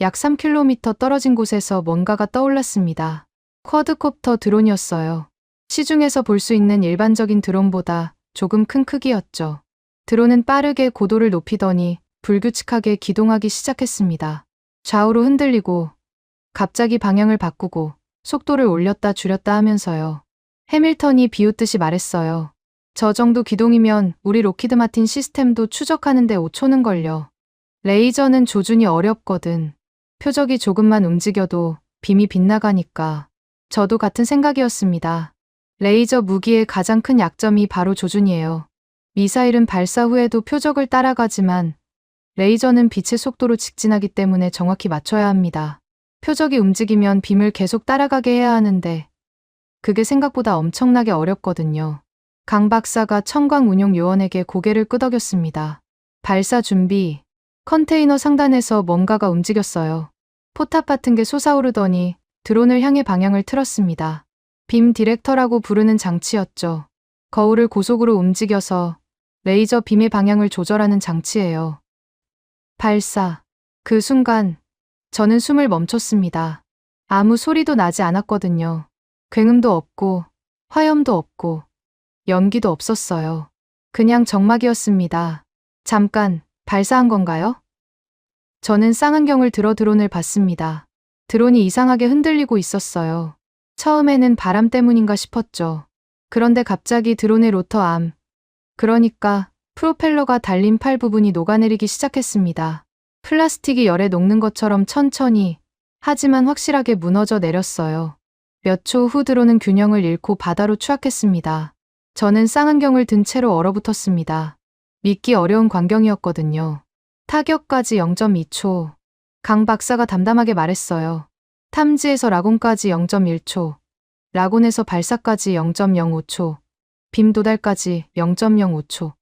Speaker 4: 약 3km 떨어진 곳에서 뭔가가 떠올랐습니다. 쿼드콥터 드론이었어요. 시중에서 볼 수 있는 일반적인 드론보다 조금 큰 크기였죠. 드론은 빠르게 고도를 높이더니 불규칙하게 기동하기 시작했습니다. 좌우로 흔들리고 갑자기 방향을 바꾸고 속도를 올렸다 줄였다 하면서요. 해밀턴이 비웃듯이 말했어요. 저 정도 기동이면 우리 로키드 마틴 시스템도 추적하는데 5초는 걸려. 레이저는 조준이 어렵거든. 표적이 조금만 움직여도 빔이 빗나가니까. 저도 같은 생각이었습니다. 레이저 무기의 가장 큰 약점이 바로 조준이에요. 미사일은 발사 후에도 표적을 따라가지만 레이저는 빛의 속도로 직진하기 때문에 정확히 맞춰야 합니다. 표적이 움직이면 빔을 계속 따라가게 해야 하는데 그게 생각보다 엄청나게 어렵거든요. 강 박사가 청광 운용 요원에게 고개를 끄덕였습니다. 발사 준비. 컨테이너 상단에서 뭔가가 움직였어요. 포탑 같은 게 솟아오르더니 드론을 향해 방향을 틀었습니다. 빔 디렉터라고 부르는 장치였죠. 거울을 고속으로 움직여서 레이저 빔의 방향을 조절하는 장치예요. 발사. 그 순간 저는 숨을 멈췄습니다. 아무 소리도 나지 않았거든요. 굉음도 없고 화염도 없고 연기도 없었어요. 그냥 정막이었습니다. 잠깐, 발사한 건가요? 저는 쌍안경을 들어 드론을 봤습니다. 드론이 이상하게 흔들리고 있었어요. 처음에는 바람 때문인가 싶었죠. 그런데 갑자기 드론의 로터암, 그러니까 프로펠러가 달린 팔 부분이 녹아내리기 시작했습니다. 플라스틱이 열에 녹는 것처럼 천천히, 하지만 확실하게 무너져 내렸어요. 몇 초 후 드론은 균형을 잃고 바다로 추락했습니다. 저는 쌍안경을 든 채로 얼어붙었습니다. 믿기 어려운 광경이었거든요. 타격까지 0.2초. 강 박사가 담담하게 말했어요. 탐지에서 라곤까지 0.1초. 라곤에서 발사까지 0.05초. 빔 도달까지 0.05초.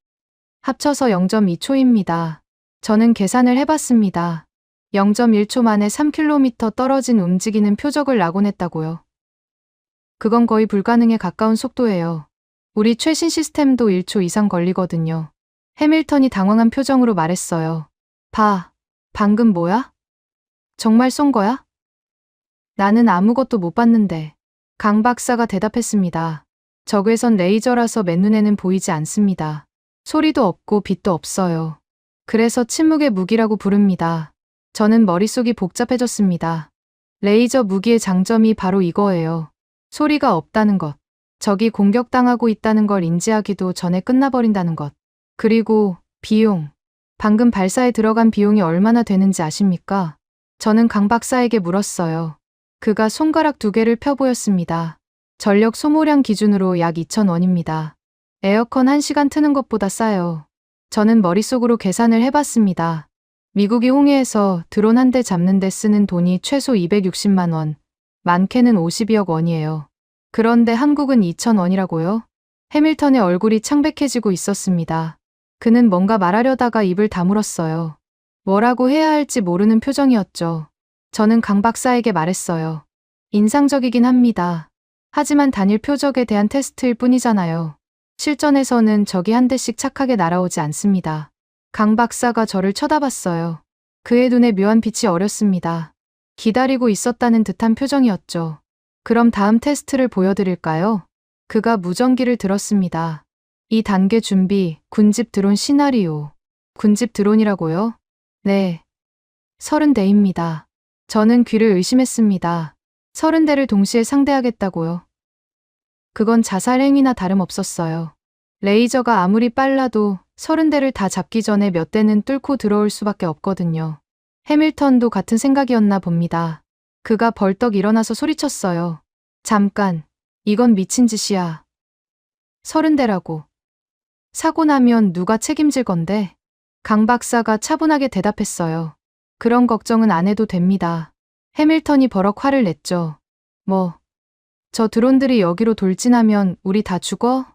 Speaker 4: 합쳐서 0.2초입니다. 저는 계산을 해봤습니다. 0.1초 만에 3km 떨어진 움직이는 표적을 라곤했다고요. 그건 거의 불가능에 가까운 속도예요. 우리 최신 시스템도 1초 이상 걸리거든요. 해밀턴이 당황한 표정으로 말했어요. 방금 뭐야? 정말 쏜 거야? 나는 아무것도 못 봤는데. 강 박사가 대답했습니다. 적외선 레이저라서 맨눈에는 보이지 않습니다. 소리도 없고 빛도 없어요. 그래서 침묵의 무기라고 부릅니다. 저는 머릿속이 복잡해졌습니다. 레이저 무기의 장점이 바로 이거예요. 소리가 없다는 것. 적이 공격당하고 있다는 걸 인지하기도 전에 끝나버린다는 것. 그리고 비용. 방금 발사에 들어간 비용이 얼마나 되는지 아십니까? 저는 강 박사에게 물었어요. 그가 손가락 2개를 펴 보였습니다. 전력 소모량 기준으로 약 2,000원입니다. 에어컨 1시간 트는 것보다 싸요. 저는 머릿속으로 계산을 해봤습니다. 미국이 홍해에서 드론 한 대 잡는 데 쓰는 돈이 최소 260만 원, 많게는 52억 원이에요. 그런데 한국은 2천 원이라고요? 해밀턴의 얼굴이 창백해지고 있었습니다. 그는 뭔가 말하려다가 입을 다물었어요. 뭐라고 해야 할지 모르는 표정이었죠. 저는 강 박사에게 말했어요. 인상적이긴 합니다. 하지만 단일 표적에 대한 테스트일 뿐이잖아요. 실전에서는 적이 한 대씩 착하게 날아오지 않습니다. 강 박사가 저를 쳐다봤어요. 그의 눈에 묘한 빛이 어렸습니다. 기다리고 있었다는 듯한 표정이었죠. 그럼 다음 테스트를 보여드릴까요? 그가 무전기를 들었습니다. 이 단계 준비, 군집 드론 시나리오. 군집 드론이라고요? 네. 30대입니다. 저는 귀를 의심했습니다. 30대를 동시에 상대하겠다고요? 그건 자살 행위나 다름없었어요. 레이저가 아무리 빨라도 30대를 다 잡기 전에 몇 대는 뚫고 들어올 수밖에 없거든요. 해밀턴도 같은 생각이었나 봅니다. 그가 벌떡 일어나서 소리쳤어요. 잠깐, 이건 미친 짓이야. 30대라고. 사고 나면 누가 책임질 건데? 강 박사가 차분하게 대답했어요. 그런 걱정은 안 해도 됩니다. 해밀턴이 버럭 화를 냈죠. 뭐, 저 드론들이 여기로 돌진하면 우리 다 죽어?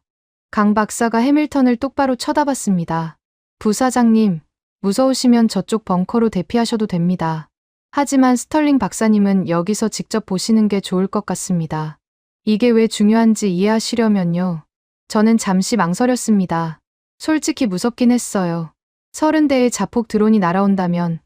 Speaker 4: 강 박사가 해밀턴을 똑바로 쳐다봤습니다. 부사장님, 무서우시면 저쪽 벙커로 대피하셔도 됩니다. 하지만 스털링 박사님은 여기서 직접 보시는 게 좋을 것 같습니다. 이게 왜 중요한지 이해하시려면요. 저는 잠시 망설였습니다. 솔직히 무섭긴 했어요. 30대의 자폭 드론이 날아온다면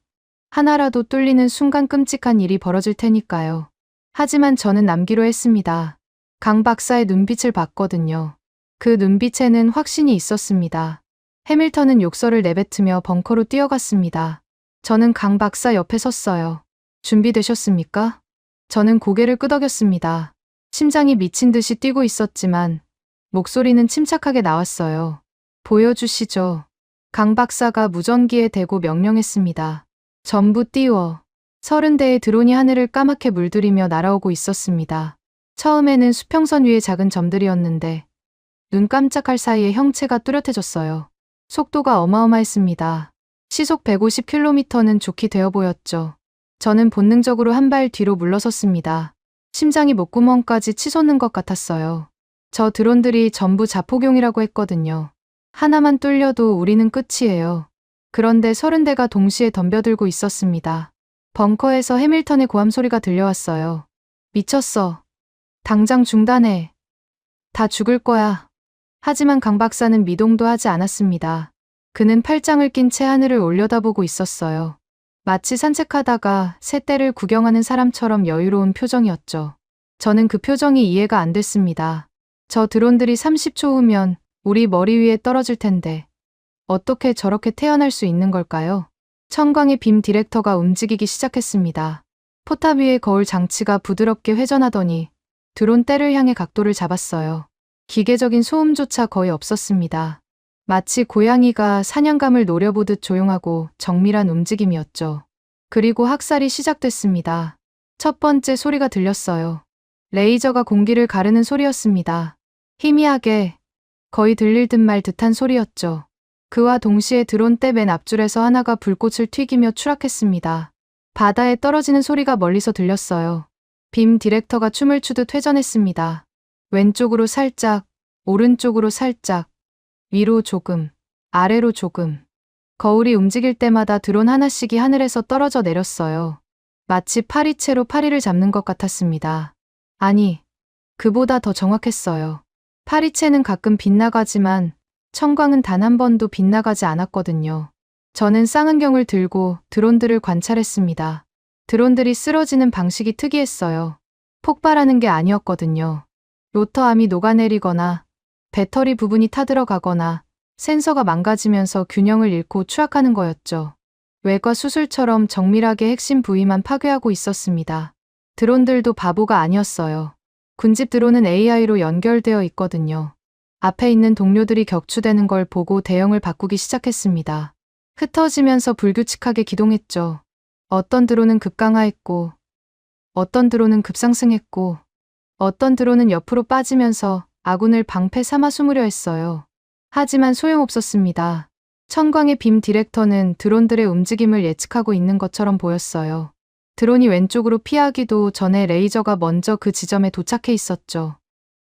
Speaker 4: 하나라도 뚫리는 순간 끔찍한 일이 벌어질 테니까요. 하지만 저는 남기로 했습니다. 강 박사의 눈빛을 봤거든요. 그 눈빛에는 확신이 있었습니다. 해밀턴은 욕설을 내뱉으며 벙커로 뛰어갔습니다. 저는 강 박사 옆에 섰어요. 준비되셨습니까? 저는 고개를 끄덕였습니다. 심장이 미친 듯이 뛰고 있었지만 목소리는 침착하게 나왔어요. 보여주시죠. 강 박사가 무전기에 대고 명령했습니다. 전부 띄워. 30대의 드론이 하늘을 까맣게 물들이며 날아오고 있었습니다. 처음에는 수평선 위의 작은 점들이었는데 눈 깜짝할 사이에 형체가 뚜렷해졌어요. 속도가 어마어마했습니다. 시속 150km는 좋게 되어 보였죠. 저는 본능적으로 한 발 뒤로 물러섰습니다. 심장이 목구멍까지 치솟는 것 같았어요. 저 드론들이 전부 자폭용이라고 했거든요. 하나만 뚫려도 우리는 끝이에요. 그런데 30대가 동시에 덤벼들고 있었습니다. 벙커에서 해밀턴의 고함 소리가 들려왔어요. 미쳤어. 당장 중단해. 다 죽을 거야. 하지만 강 박사는 미동도 하지 않았습니다. 그는 팔짱을 낀 채 하늘을 올려다보고 있었어요. 마치 산책하다가 새떼를 구경하는 사람처럼 여유로운 표정이었죠. 저는 그 표정이 이해가 안 됐습니다. 저 드론들이 30초 후면 우리 머리 위에 떨어질 텐데 어떻게 저렇게 태어날 수 있는 걸까요? 청광의 빔 디렉터가 움직이기 시작했습니다. 포탑 위의 거울 장치가 부드럽게 회전하더니 드론 떼를 향해 각도를 잡았어요. 기계적인 소음조차 거의 없었습니다. 마치 고양이가 사냥감을 노려보듯 조용하고 정밀한 움직임이었죠. 그리고 학살이 시작됐습니다. 첫 번째 소리가 들렸어요. 레이저가 공기를 가르는 소리였습니다. 희미하게, 거의 들릴 듯 말 듯한 소리였죠. 그와 동시에 드론 떼 맨 앞줄에서 하나가 불꽃을 튀기며 추락했습니다. 바다에 떨어지는 소리가 멀리서 들렸어요. 빔 디렉터가 춤을 추듯 회전했습니다. 왼쪽으로 살짝, 오른쪽으로 살짝, 위로 조금, 아래로 조금. 거울이 움직일 때마다 드론 하나씩이 하늘에서 떨어져 내렸어요. 마치 파리채로 파리를 잡는 것 같았습니다. 아니, 그보다 더 정확했어요. 파리채는 가끔 빗나가지만 청광은 단 한 번도 빗나가지 않았거든요. 저는 쌍안경을 들고 드론들을 관찰했습니다. 드론들이 쓰러지는 방식이 특이했어요. 폭발하는 게 아니었거든요. 로터암이 녹아내리거나 배터리 부분이 타들어가거나 센서가 망가지면서 균형을 잃고 추락하는 거였죠. 외과 수술처럼 정밀하게 핵심 부위만 파괴하고 있었습니다. 드론들도 바보가 아니었어요. 군집 드론은 AI로 연결되어 있거든요. 앞에 있는 동료들이 격추되는 걸 보고 대형을 바꾸기 시작했습니다. 흩어지면서 불규칙하게 기동했죠. 어떤 드론은 급강하했고, 어떤 드론은 급상승했고, 어떤 드론은 옆으로 빠지면서 아군을 방패 삼아 숨으려 했어요. 하지만 소용없었습니다. 천광의 빔 디렉터는 드론들의 움직임을 예측하고 있는 것처럼 보였어요. 드론이 왼쪽으로 피하기도 전에 레이저가 먼저 그 지점에 도착해 있었죠.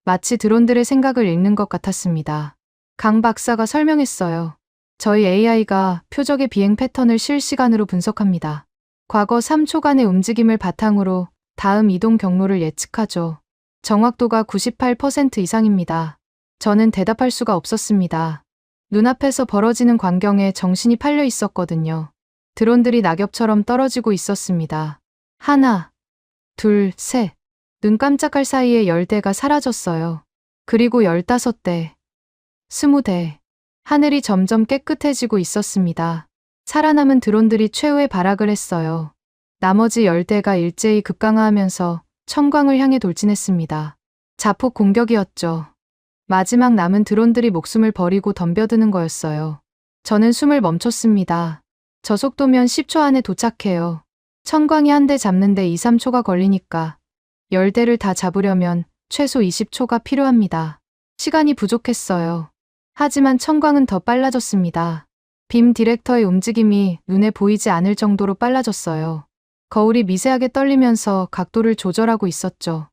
Speaker 4: 마치 드론들의 생각을 읽는 것 같았습니다. 강 박사가 설명했어요. 저희 AI가 표적의 비행 패턴을 실시간으로 분석합니다. 과거 3초간의 움직임을 바탕으로 다음 이동 경로를 예측하죠. 정확도가 98% 이상입니다. 저는 대답할 수가 없었습니다. 눈앞에서 벌어지는 광경에 정신이 팔려 있었거든요. 드론들이 낙엽처럼 떨어지고 있었습니다. 하나, 둘, 셋. 눈 깜짝할 사이에 10대가 사라졌어요. 그리고 15대, 20대. 하늘이 점점 깨끗해지고 있었습니다. 살아남은 드론들이 최후의 발악을 했어요. 나머지 10대가 일제히 급강하하면서 천광을 향해 돌진했습니다. 자폭 공격이었죠. 마지막 남은 드론들이 목숨을 버리고 덤벼드는 거였어요. 저는 숨을 멈췄습니다. 저 속도면 10초 안에 도착해요. 천광이 한 대 잡는데 2, 3초가 걸리니까 10대를 다 잡으려면 최소 20초가 필요합니다. 시간이 부족했어요. 하지만 천광은 더 빨라졌습니다. 빔 디렉터의 움직임이 눈에 보이지 않을 정도로 빨라졌어요. 거울이 미세하게 떨리면서 각도를 조절하고 있었죠.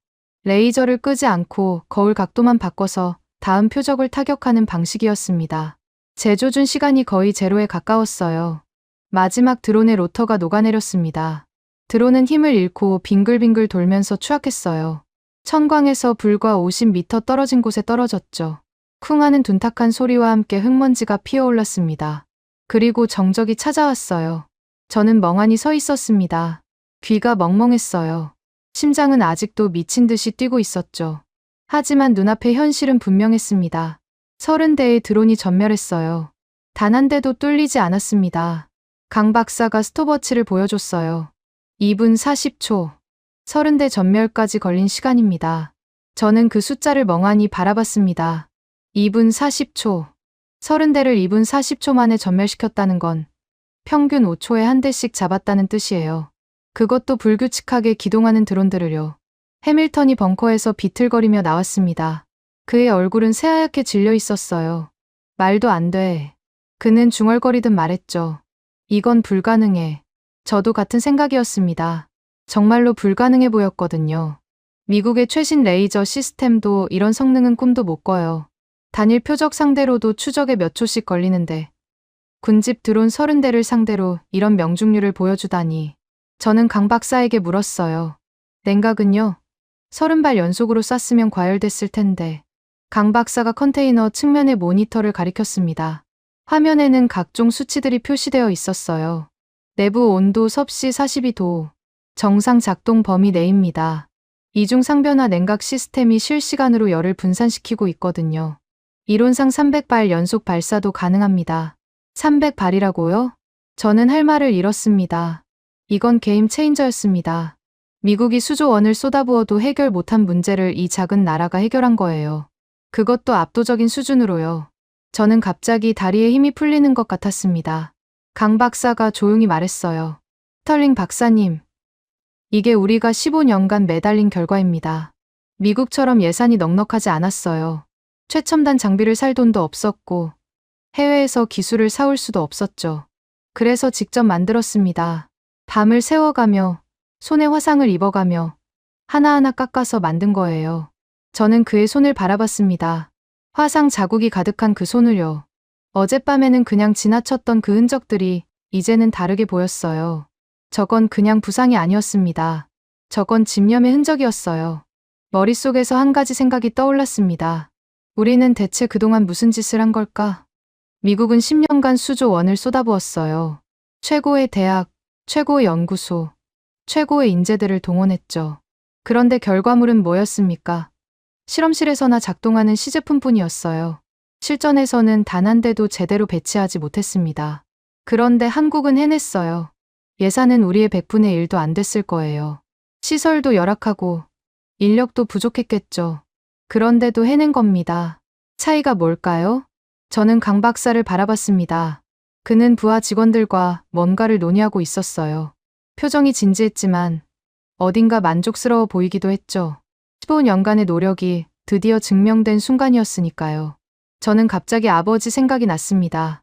Speaker 4: 레이저를 끄지 않고 거울 각도만 바꿔서 다음 표적을 타격하는 방식이었습니다. 재조준 시간이 거의 제로에 가까웠어요. 마지막 드론의 로터가 녹아내렸습니다. 드론은 힘을 잃고 빙글빙글 돌면서 추락했어요. 천광에서 불과 50m 떨어진 곳에 떨어졌죠. 쿵 하는 둔탁한 소리와 함께 흙먼지가 피어올랐습니다. 그리고 정적이 찾아왔어요. 저는 멍하니 서 있었습니다. 귀가 멍멍했어요. 심장은 아직도 미친 듯이 뛰고 있었죠. 하지만 눈앞의 현실은 분명했습니다. 30대의 드론이 전멸했어요. 단 한 대도 뚫리지 않았습니다. 강 박사가 스톱워치를 보여줬어요. 2분 40초. 30대 전멸까지 걸린 시간입니다. 저는 그 숫자를 멍하니 바라봤습니다. 2분 40초. 30대를 2분 40초 만에 전멸시켰다는 건 평균 5초에 한 대씩 잡았다는 뜻이에요. 그것도 불규칙하게 기동하는 드론들을요. 해밀턴이 벙커에서 비틀거리며 나왔습니다. 그의 얼굴은 새하얗게 질려 있었어요. 말도 안 돼. 그는 중얼거리듯 말했죠. 이건 불가능해. 저도 같은 생각이었습니다. 정말로 불가능해 보였거든요. 미국의 최신 레이저 시스템도 이런 성능은 꿈도 못 꿔요. 단일 표적 상대로도 추적에 몇 초씩 걸리는데 군집 드론 30대를 상대로 이런 명중률을 보여주다니. 저는 강 박사에게 물었어요. 냉각은요? 30발 연속으로 쐈으면 과열됐을 텐데. 강 박사가 컨테이너 측면의 모니터를 가리켰습니다. 화면에는 각종 수치들이 표시되어 있었어요. 내부 온도 섭씨 42도. 정상 작동 범위 내입니다. 이중 상변화 냉각 시스템이 실시간으로 열을 분산시키고 있거든요. 이론상 300발 연속 발사도 가능합니다. 300발이라고요? 저는 할 말을 잃었습니다. 이건 게임 체인저였습니다. 미국이 수조 원을 쏟아부어도 해결 못한 문제를 이 작은 나라가 해결한 거예요. 그것도 압도적인 수준으로요. 저는 갑자기 다리에 힘이 풀리는 것 같았습니다. 강 박사가 조용히 말했어요. 스털링 박사님, 이게 우리가 15년간 매달린 결과입니다. 미국처럼 예산이 넉넉하지 않았어요. 최첨단 장비를 살 돈도 없었고 해외에서 기술을 사올 수도 없었죠. 그래서 직접 만들었습니다. 밤을 새워가며 손에 화상을 입어가며 하나하나 깎아서 만든 거예요. 저는 그의 손을 바라봤습니다. 화상 자국이 가득한 그 손을요. 어젯밤에는 그냥 지나쳤던 그 흔적들이 이제는 다르게 보였어요. 저건 그냥 부상이 아니었습니다. 저건 집념의 흔적이었어요. 머릿속에서 한 가지 생각이 떠올랐습니다. 우리는 대체 그동안 무슨 짓을 한 걸까? 미국은 10년간 수조 원을 쏟아부었어요. 최고의 대학, 최고의 연구소, 최고의 인재들을 동원했죠. 그런데 결과물은 뭐였습니까? 실험실에서나 작동하는 시제품뿐이었어요. 실전에서는 단 한 대도 제대로 배치하지 못했습니다. 그런데 한국은 해냈어요. 예산은 우리의 100분의 1도 안 됐을 거예요. 시설도 열악하고 인력도 부족했겠죠. 그런데도 해낸 겁니다. 차이가 뭘까요? 저는 강 박사를 바라봤습니다. 그는 부하 직원들과 뭔가를 논의하고 있었어요. 표정이 진지했지만 어딘가 만족스러워 보이기도 했죠. 15년간의 노력이 드디어 증명된 순간이었으니까요. 저는 갑자기 아버지 생각이 났습니다.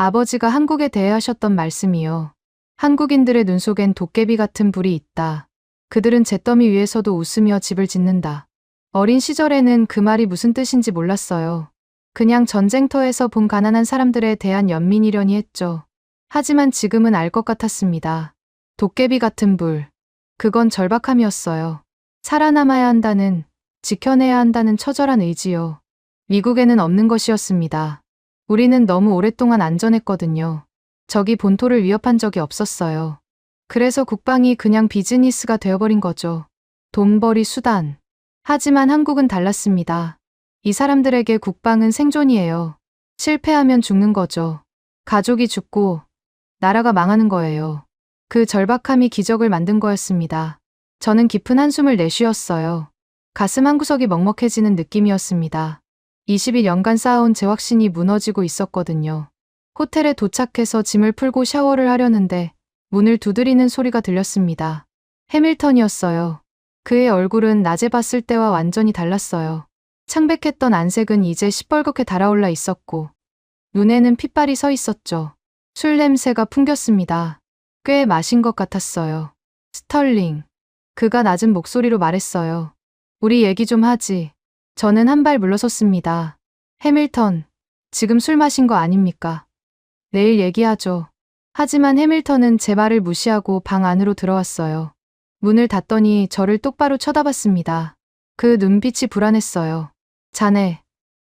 Speaker 4: 아버지가 한국에 대해 하셨던 말씀이요. 한국인들의 눈 속엔 도깨비 같은 불이 있다. 그들은 잿더미 위에서도 웃으며 집을 짓는다. 어린 시절에는 그 말이 무슨 뜻인지 몰랐어요. 그냥 전쟁터에서 본 가난한 사람들에 대한 연민이려니 했죠. 하지만 지금은 알 것 같았습니다. 도깨비 같은 불. 그건 절박함이었어요. 살아남아야 한다는, 지켜내야 한다는 처절한 의지요. 미국에는 없는 것이었습니다. 우리는 너무 오랫동안 안전했거든요. 적이 본토를 위협한 적이 없었어요. 그래서 국방이 그냥 비즈니스가 되어버린 거죠. 돈벌이 수단. 하지만 한국은 달랐습니다. 이 사람들에게 국방은 생존이에요. 실패하면 죽는 거죠. 가족이 죽고 나라가 망하는 거예요. 그 절박함이 기적을 만든 거였습니다. 저는 깊은 한숨을 내쉬었어요. 가슴 한구석이 먹먹해지는 느낌이었습니다. 20년간 쌓아온 제 확신이 무너지고 있었거든요. 호텔에 도착해서 짐을 풀고 샤워를 하려는데 문을 두드리는 소리가 들렸습니다. 해밀턴이었어요. 그의 얼굴은 낮에 봤을 때와 완전히 달랐어요. 창백했던 안색은 이제 시뻘겋게 달아올라 있었고 눈에는 핏발이 서 있었죠. 술 냄새가 풍겼습니다. 꽤 마신 것 같았어요. 스털링. 그가 낮은 목소리로 말했어요. 우리 얘기 좀 하지. 저는 한 발 물러섰습니다. 해밀턴, 지금 술 마신 거 아닙니까? 내일 얘기하죠. 하지만 해밀턴은 제 말을 무시하고 방 안으로 들어왔어요. 문을 닫더니 저를 똑바로 쳐다봤습니다. 그 눈빛이 불안했어요. 자네,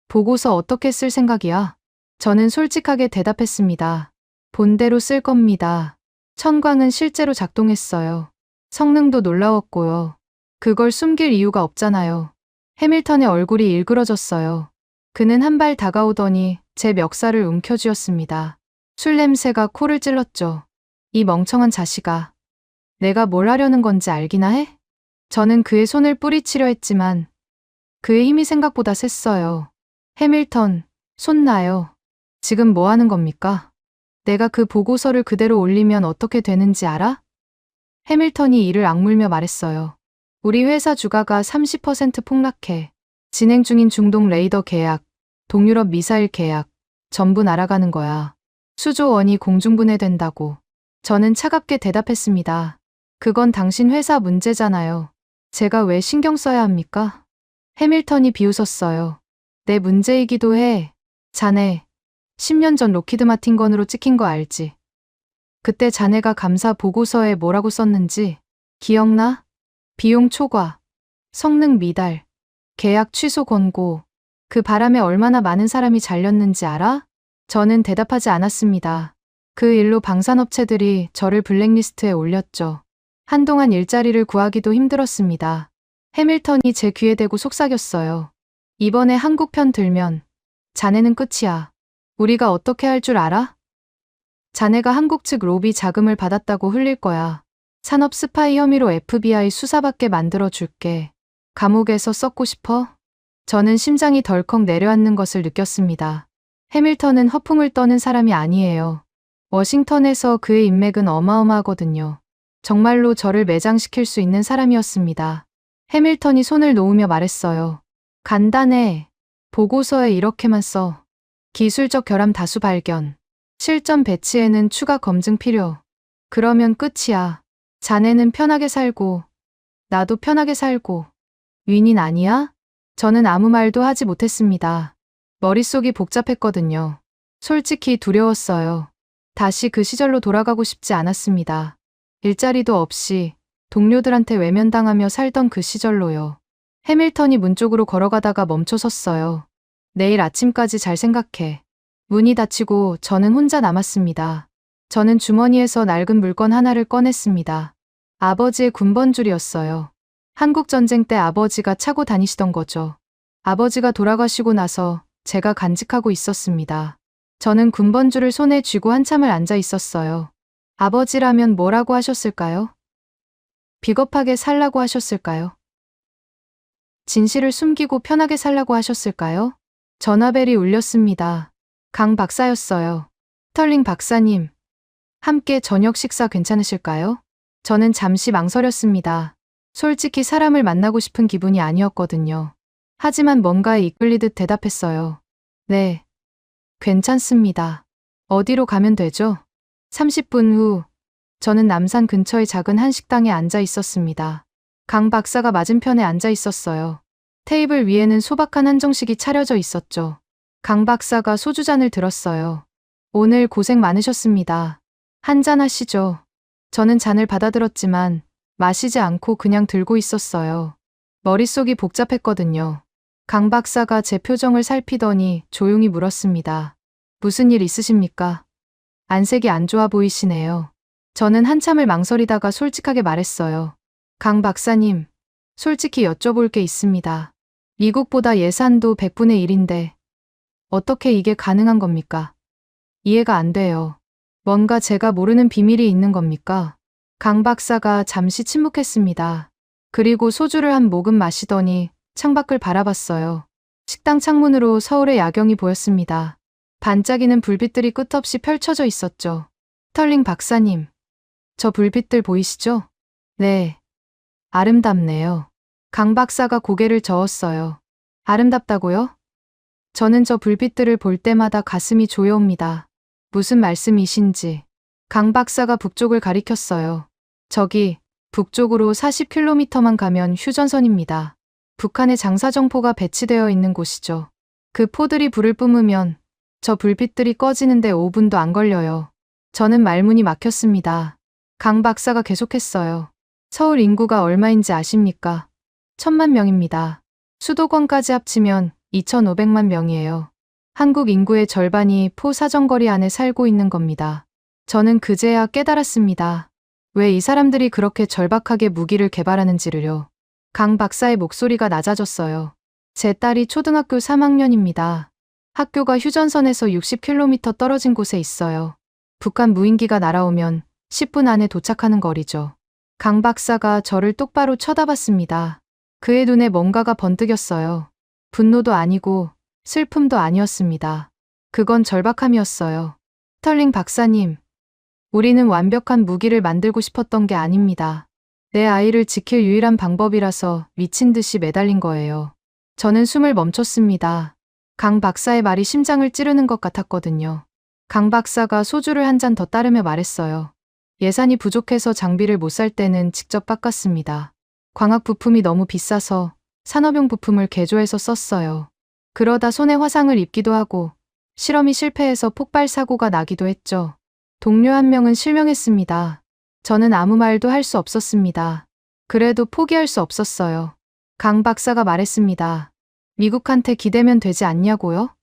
Speaker 4: 보고서 어떻게 쓸 생각이야? 저는 솔직하게 대답했습니다. 본대로 쓸 겁니다. 천광은 실제로 작동했어요. 성능도 놀라웠고요. 그걸 숨길 이유가 없잖아요. 해밀턴의 얼굴이 일그러졌어요. 그는 한 발 다가오더니 제 멱살을 움켜쥐었습니다. 술 냄새가 코를 찔렀죠. 이 멍청한 자식아. 내가 뭘 하려는 건지 알기나 해? 저는 그의 손을 뿌리치려 했지만 그의 힘이 생각보다 셌어요. 해밀턴, 손 놔요. 지금 뭐 하는 겁니까? 내가 그 보고서를 그대로 올리면 어떻게 되는지 알아? 해밀턴이 이를 악물며 말했어요. 우리 회사 주가가 30% 폭락해. 진행 중인 중동 레이더 계약, 동유럽 미사일 계약, 전부 날아가는 거야. 수조 원이 공중분해된다고. 저는 차갑게 대답했습니다. 그건 당신 회사 문제잖아요. 제가 왜 신경 써야 합니까? 해밀턴이 비웃었어요. 내 문제이기도 해. 자네, 10년 전 록히드 마틴건으로 찍힌 거 알지? 그때 자네가 감사 보고서에 뭐라고 썼는지 기억나? 비용 초과, 성능 미달, 계약 취소 권고. 그 바람에 얼마나 많은 사람이 잘렸는지 알아? 저는 대답하지 않았습니다. 그 일로 방산업체들이 저를 블랙리스트에 올렸죠. 한동안 일자리를 구하기도 힘들었습니다. 해밀턴이 제 귀에 대고 속삭였어요. 이번에 한국 편 들면 자네는 끝이야. 우리가 어떻게 할 줄 알아? 자네가 한국 측 로비 자금을 받았다고 흘릴 거야. 산업 스파이 혐의로 FBI 수사받게 만들어 줄게. 감옥에서 썩고 싶어? 저는 심장이 덜컥 내려앉는 것을 느꼈습니다. 해밀턴은 허풍을 떠는 사람이 아니에요. 워싱턴에서 그의 인맥은 어마어마하거든요. 정말로 저를 매장시킬 수 있는 사람이었습니다. 해밀턴이 손을 놓으며 말했어요. 간단해. 보고서에 이렇게만 써. 기술적 결함 다수 발견. 실전 배치에는 추가 검증 필요. 그러면 끝이야. 자네는 편하게 살고 나도 편하게 살고. 윈인 아니야? 저는 아무 말도 하지 못했습니다. 머릿속이 복잡했거든요. 솔직히 두려웠어요. 다시 그 시절로 돌아가고 싶지 않았습니다. 일자리도 없이 동료들한테 외면당하며 살던 그 시절로요. 해밀턴이 문 쪽으로 걸어가다가 멈춰 섰어요. 내일 아침까지 잘 생각해. 문이 닫히고 저는 혼자 남았습니다. 저는 주머니에서 낡은 물건 하나를 꺼냈습니다. 아버지의 군번줄이었어요. 한국전쟁 때 아버지가 차고 다니시던 거죠. 아버지가 돌아가시고 나서 제가 간직하고 있었습니다. 저는 군번줄을 손에 쥐고 한참을 앉아 있었어요. 아버지라면 뭐라고 하셨을까요? 비겁하게 살라고 하셨을까요? 진실을 숨기고 편하게 살라고 하셨을까요? 전화벨이 울렸습니다. 강 박사였어요. 스털링 박사님, 함께 저녁 식사 괜찮으실까요? 저는 잠시 망설였습니다. 솔직히 사람을 만나고 싶은 기분이 아니었거든요. 하지만 뭔가에 이끌리듯 대답했어요. 네, 괜찮습니다. 어디로 가면 되죠? 30분 후, 저는 남산 근처의 작은 한식당에 앉아 있었습니다. 강 박사가 맞은편에 앉아 있었어요. 테이블 위에는 소박한 한정식이 차려져 있었죠. 강 박사가 소주잔을 들었어요. 오늘 고생 많으셨습니다. 한잔 하시죠. 저는 잔을 받아들었지만 마시지 않고 그냥 들고 있었어요. 머릿속이 복잡했거든요. 강 박사가 제 표정을 살피더니 조용히 물었습니다. 무슨 일 있으십니까? 안색이 안 좋아 보이시네요. 저는 한참을 망설이다가 솔직하게 말했어요. 강 박사님, 솔직히 여쭤볼 게 있습니다. 미국보다 예산도 100분의 1인데 어떻게 이게 가능한 겁니까? 이해가 안 돼요. 뭔가 제가 모르는 비밀이 있는 겁니까? 강 박사가 잠시 침묵했습니다. 그리고 소주를 한 모금 마시더니 창밖을 바라봤어요. 식당 창문으로 서울의 야경이 보였습니다. 반짝이는 불빛들이 끝없이 펼쳐져 있었죠. 스털링 박사님, 저 불빛들 보이시죠? 네. 아름답네요. 강 박사가 고개를 저었어요. 아름답다고요? 저는 저 불빛들을 볼 때마다 가슴이 조여옵니다. 무슨 말씀이신지. 강 박사가 북쪽을 가리켰어요. 저기, 북쪽으로 40km만 가면 휴전선입니다. 북한의 장사정포가 배치되어 있는 곳이죠. 그 포들이 불을 뿜으면 저 불빛들이 꺼지는데 5분도 안 걸려요. 저는 말문이 막혔습니다. 강 박사가 계속했어요. 서울 인구가 얼마인지 아십니까? 1000만 명입니다. 수도권까지 합치면 2500만 명이에요. 한국 인구의 절반이 포 사정거리 안에 살고 있는 겁니다. 저는 그제야 깨달았습니다. 왜 이 사람들이 그렇게 절박하게 무기를 개발하는지를요. 강 박사의 목소리가 낮아졌어요. 제 딸이 초등학교 3학년입니다. 학교가 휴전선에서 60km 떨어진 곳에 있어요. 북한 무인기가 날아오면 10분 안에 도착하는 거리죠. 강 박사가 저를 똑바로 쳐다봤습니다. 그의 눈에 뭔가가 번뜩였어요. 분노도 아니고 슬픔도 아니었습니다. 그건 절박함이었어요. 스털링 박사님, 우리는 완벽한 무기를 만들고 싶었던 게 아닙니다. 내 아이를 지킬 유일한 방법이라서 미친 듯이 매달린 거예요. 저는 숨을 멈췄습니다. 강 박사의 말이 심장을 찌르는 것 같았거든요. 강 박사가 소주를 한 잔 더 따르며 말했어요. 예산이 부족해서 장비를 못 살 때는 직접 깎았습니다. 광학 부품이 너무 비싸서 산업용 부품을 개조해서 썼어요. 그러다 손에 화상을 입기도 하고 실험이 실패해서 폭발 사고가 나기도 했죠. 동료 한 명은 실명했습니다. 저는 아무 말도 할 수 없었습니다. 그래도 포기할 수 없었어요. 강 박사가 말했습니다. 미국한테 기대면 되지 않냐고요?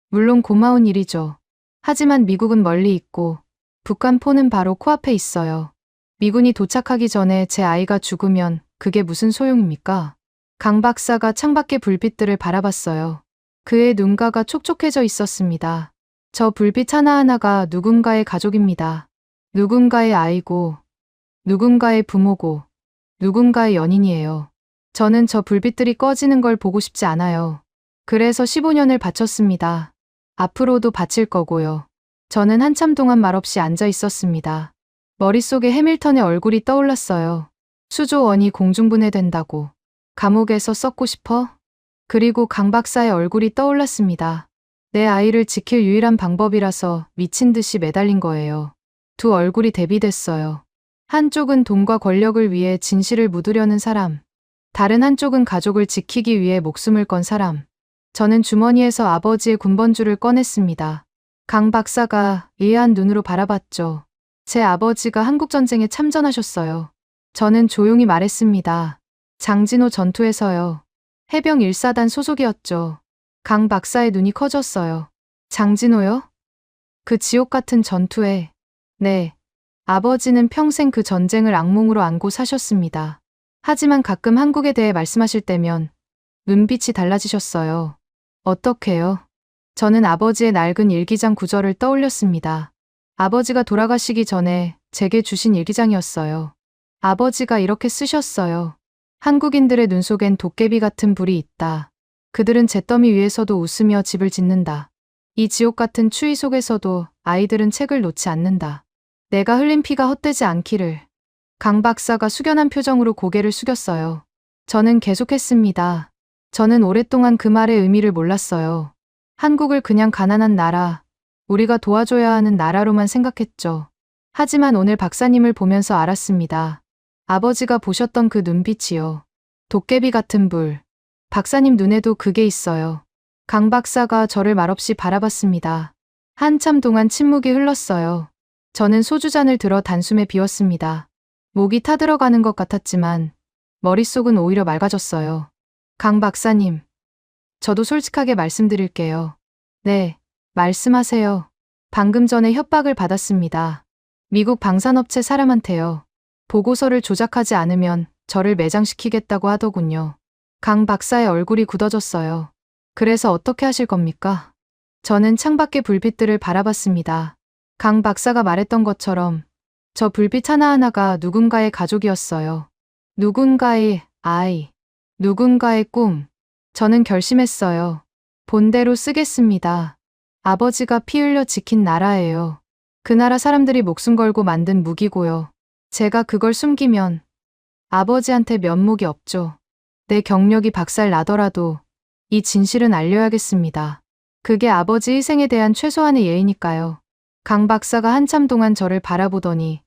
Speaker 4: 물론 고마운 일이죠. 하지만 미국은 멀리 있고 북한 포는 바로 코앞에 있어요. 미군이 도착하기 전에 제 아이가 죽으면 그게 무슨 소용입니까? 강 박사가 창밖의 불빛들을 바라봤어요. 그의 눈가가 촉촉해져 있었습니다. 저 불빛 하나하나가 누군가의 가족입니다. 누군가의 아이고, 누군가의 부모고, 누군가의 연인이에요. 저는 저 불빛들이 꺼지는 걸 보고 싶지 않아요. 그래서 15년을 바쳤습니다. 앞으로도 바칠 거고요. 저는 한참 동안 말없이 앉아 있었습니다. 머릿속에 해밀턴의 얼굴이 떠올랐어요. 수조 원이 공중분해된다고. 감옥에서 썩고 싶어? 그리고 강 박사의 얼굴이 떠올랐습니다. 내 아이를 지킬 유일한 방법이라서 미친 듯이 매달린 거예요. 두 얼굴이 대비됐어요. 한쪽은 돈과 권력을 위해 진실을 묻으려는 사람. 다른 한쪽은 가족을 지키기 위해 목숨을 건 사람. 저는 주머니에서 아버지의 군번줄을 꺼냈습니다. 강 박사가 의아한 눈으로 바라봤죠. 제 아버지가 한국전쟁에 참전하셨어요. 저는 조용히 말했습니다. 장진호 전투에서요. 해병 1사단 소속이었죠. 강 박사의 눈이 커졌어요. 장진호요? 그 지옥 같은 전투에. 네. 아버지는 평생 그 전쟁을 악몽으로 안고 사셨습니다. 하지만 가끔 한국에 대해 말씀하실 때면 눈빛이 달라지셨어요. 어떻게요? 저는 아버지의 낡은 일기장 구절을 떠올렸습니다. 아버지가 돌아가시기 전에 제게 주신 일기장이었어요. 아버지가 이렇게 쓰셨어요. 한국인들의 눈 속엔 도깨비 같은 불이 있다. 그들은 잿더미 위에서도 웃으며 집을 짓는다. 이 지옥 같은 추위 속에서도 아이들은 책을 놓지 않는다. 내가 흘린 피가 헛되지 않기를. 강 박사가 숙연한 표정으로 고개를 숙였어요. 저는 계속했습니다. 저는 오랫동안 그 말의 의미를 몰랐어요. 한국을 그냥 가난한 나라, 우리가 도와줘야 하는 나라로만 생각했죠. 하지만 오늘 박사님을 보면서 알았습니다. 아버지가 보셨던 그 눈빛이요. 도깨비 같은 불. 박사님 눈에도 그게 있어요. 강 박사가 저를 말없이 바라봤습니다. 한참 동안 침묵이 흘렀어요. 저는 소주잔을 들어 단숨에 비웠습니다. 목이 타들어가는 것 같았지만 머릿속은 오히려 맑아졌어요. 강 박사님, 저도 솔직하게 말씀드릴게요. 네, 말씀하세요. 방금 전에 협박을 받았습니다. 미국 방산업체 사람한테요. 보고서를 조작하지 않으면 저를 매장시키겠다고 하더군요. 강 박사의 얼굴이 굳어졌어요. 그래서 어떻게 하실 겁니까? 저는 창밖의 불빛들을 바라봤습니다. 강 박사가 말했던 것처럼 저 불빛 하나하나가 누군가의 가족이었어요. 누군가의 아이, 누군가의 꿈. 저는 결심했어요. 본대로 쓰겠습니다. 아버지가 피 흘려 지킨 나라예요. 그 나라 사람들이 목숨 걸고 만든 무기고요. 제가 그걸 숨기면 아버지한테 면목이 없죠. 내 경력이 박살 나더라도 이 진실은 알려야겠습니다. 그게 아버지 희생에 대한 최소한의 예의니까요. 강 박사가 한참 동안 저를 바라보더니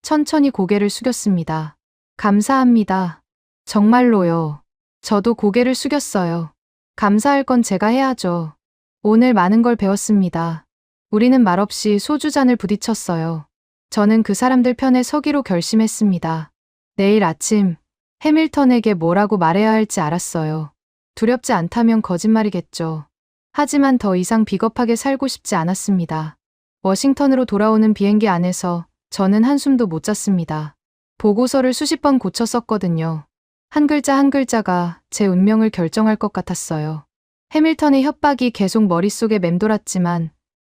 Speaker 4: 천천히 고개를 숙였습니다. 감사합니다. 정말로요. 저도 고개를 숙였어요. 감사할 건 제가 해야죠. 오늘 많은 걸 배웠습니다. 우리는 말없이 소주잔을 부딪혔어요. 저는 그 사람들 편에 서기로 결심했습니다. 내일 아침 해밀턴에게 뭐라고 말해야 할지 알았어요. 두렵지 않다면 거짓말이겠죠. 하지만 더 이상 비겁하게 살고 싶지 않았습니다. 워싱턴으로 돌아오는 비행기 안에서 저는 한숨도 못 잤습니다. 보고서를 수십 번 고쳐 썼거든요. 한 글자 한 글자가 제 운명을 결정할 것 같았어요. 해밀턴의 협박이 계속 머릿속에 맴돌았지만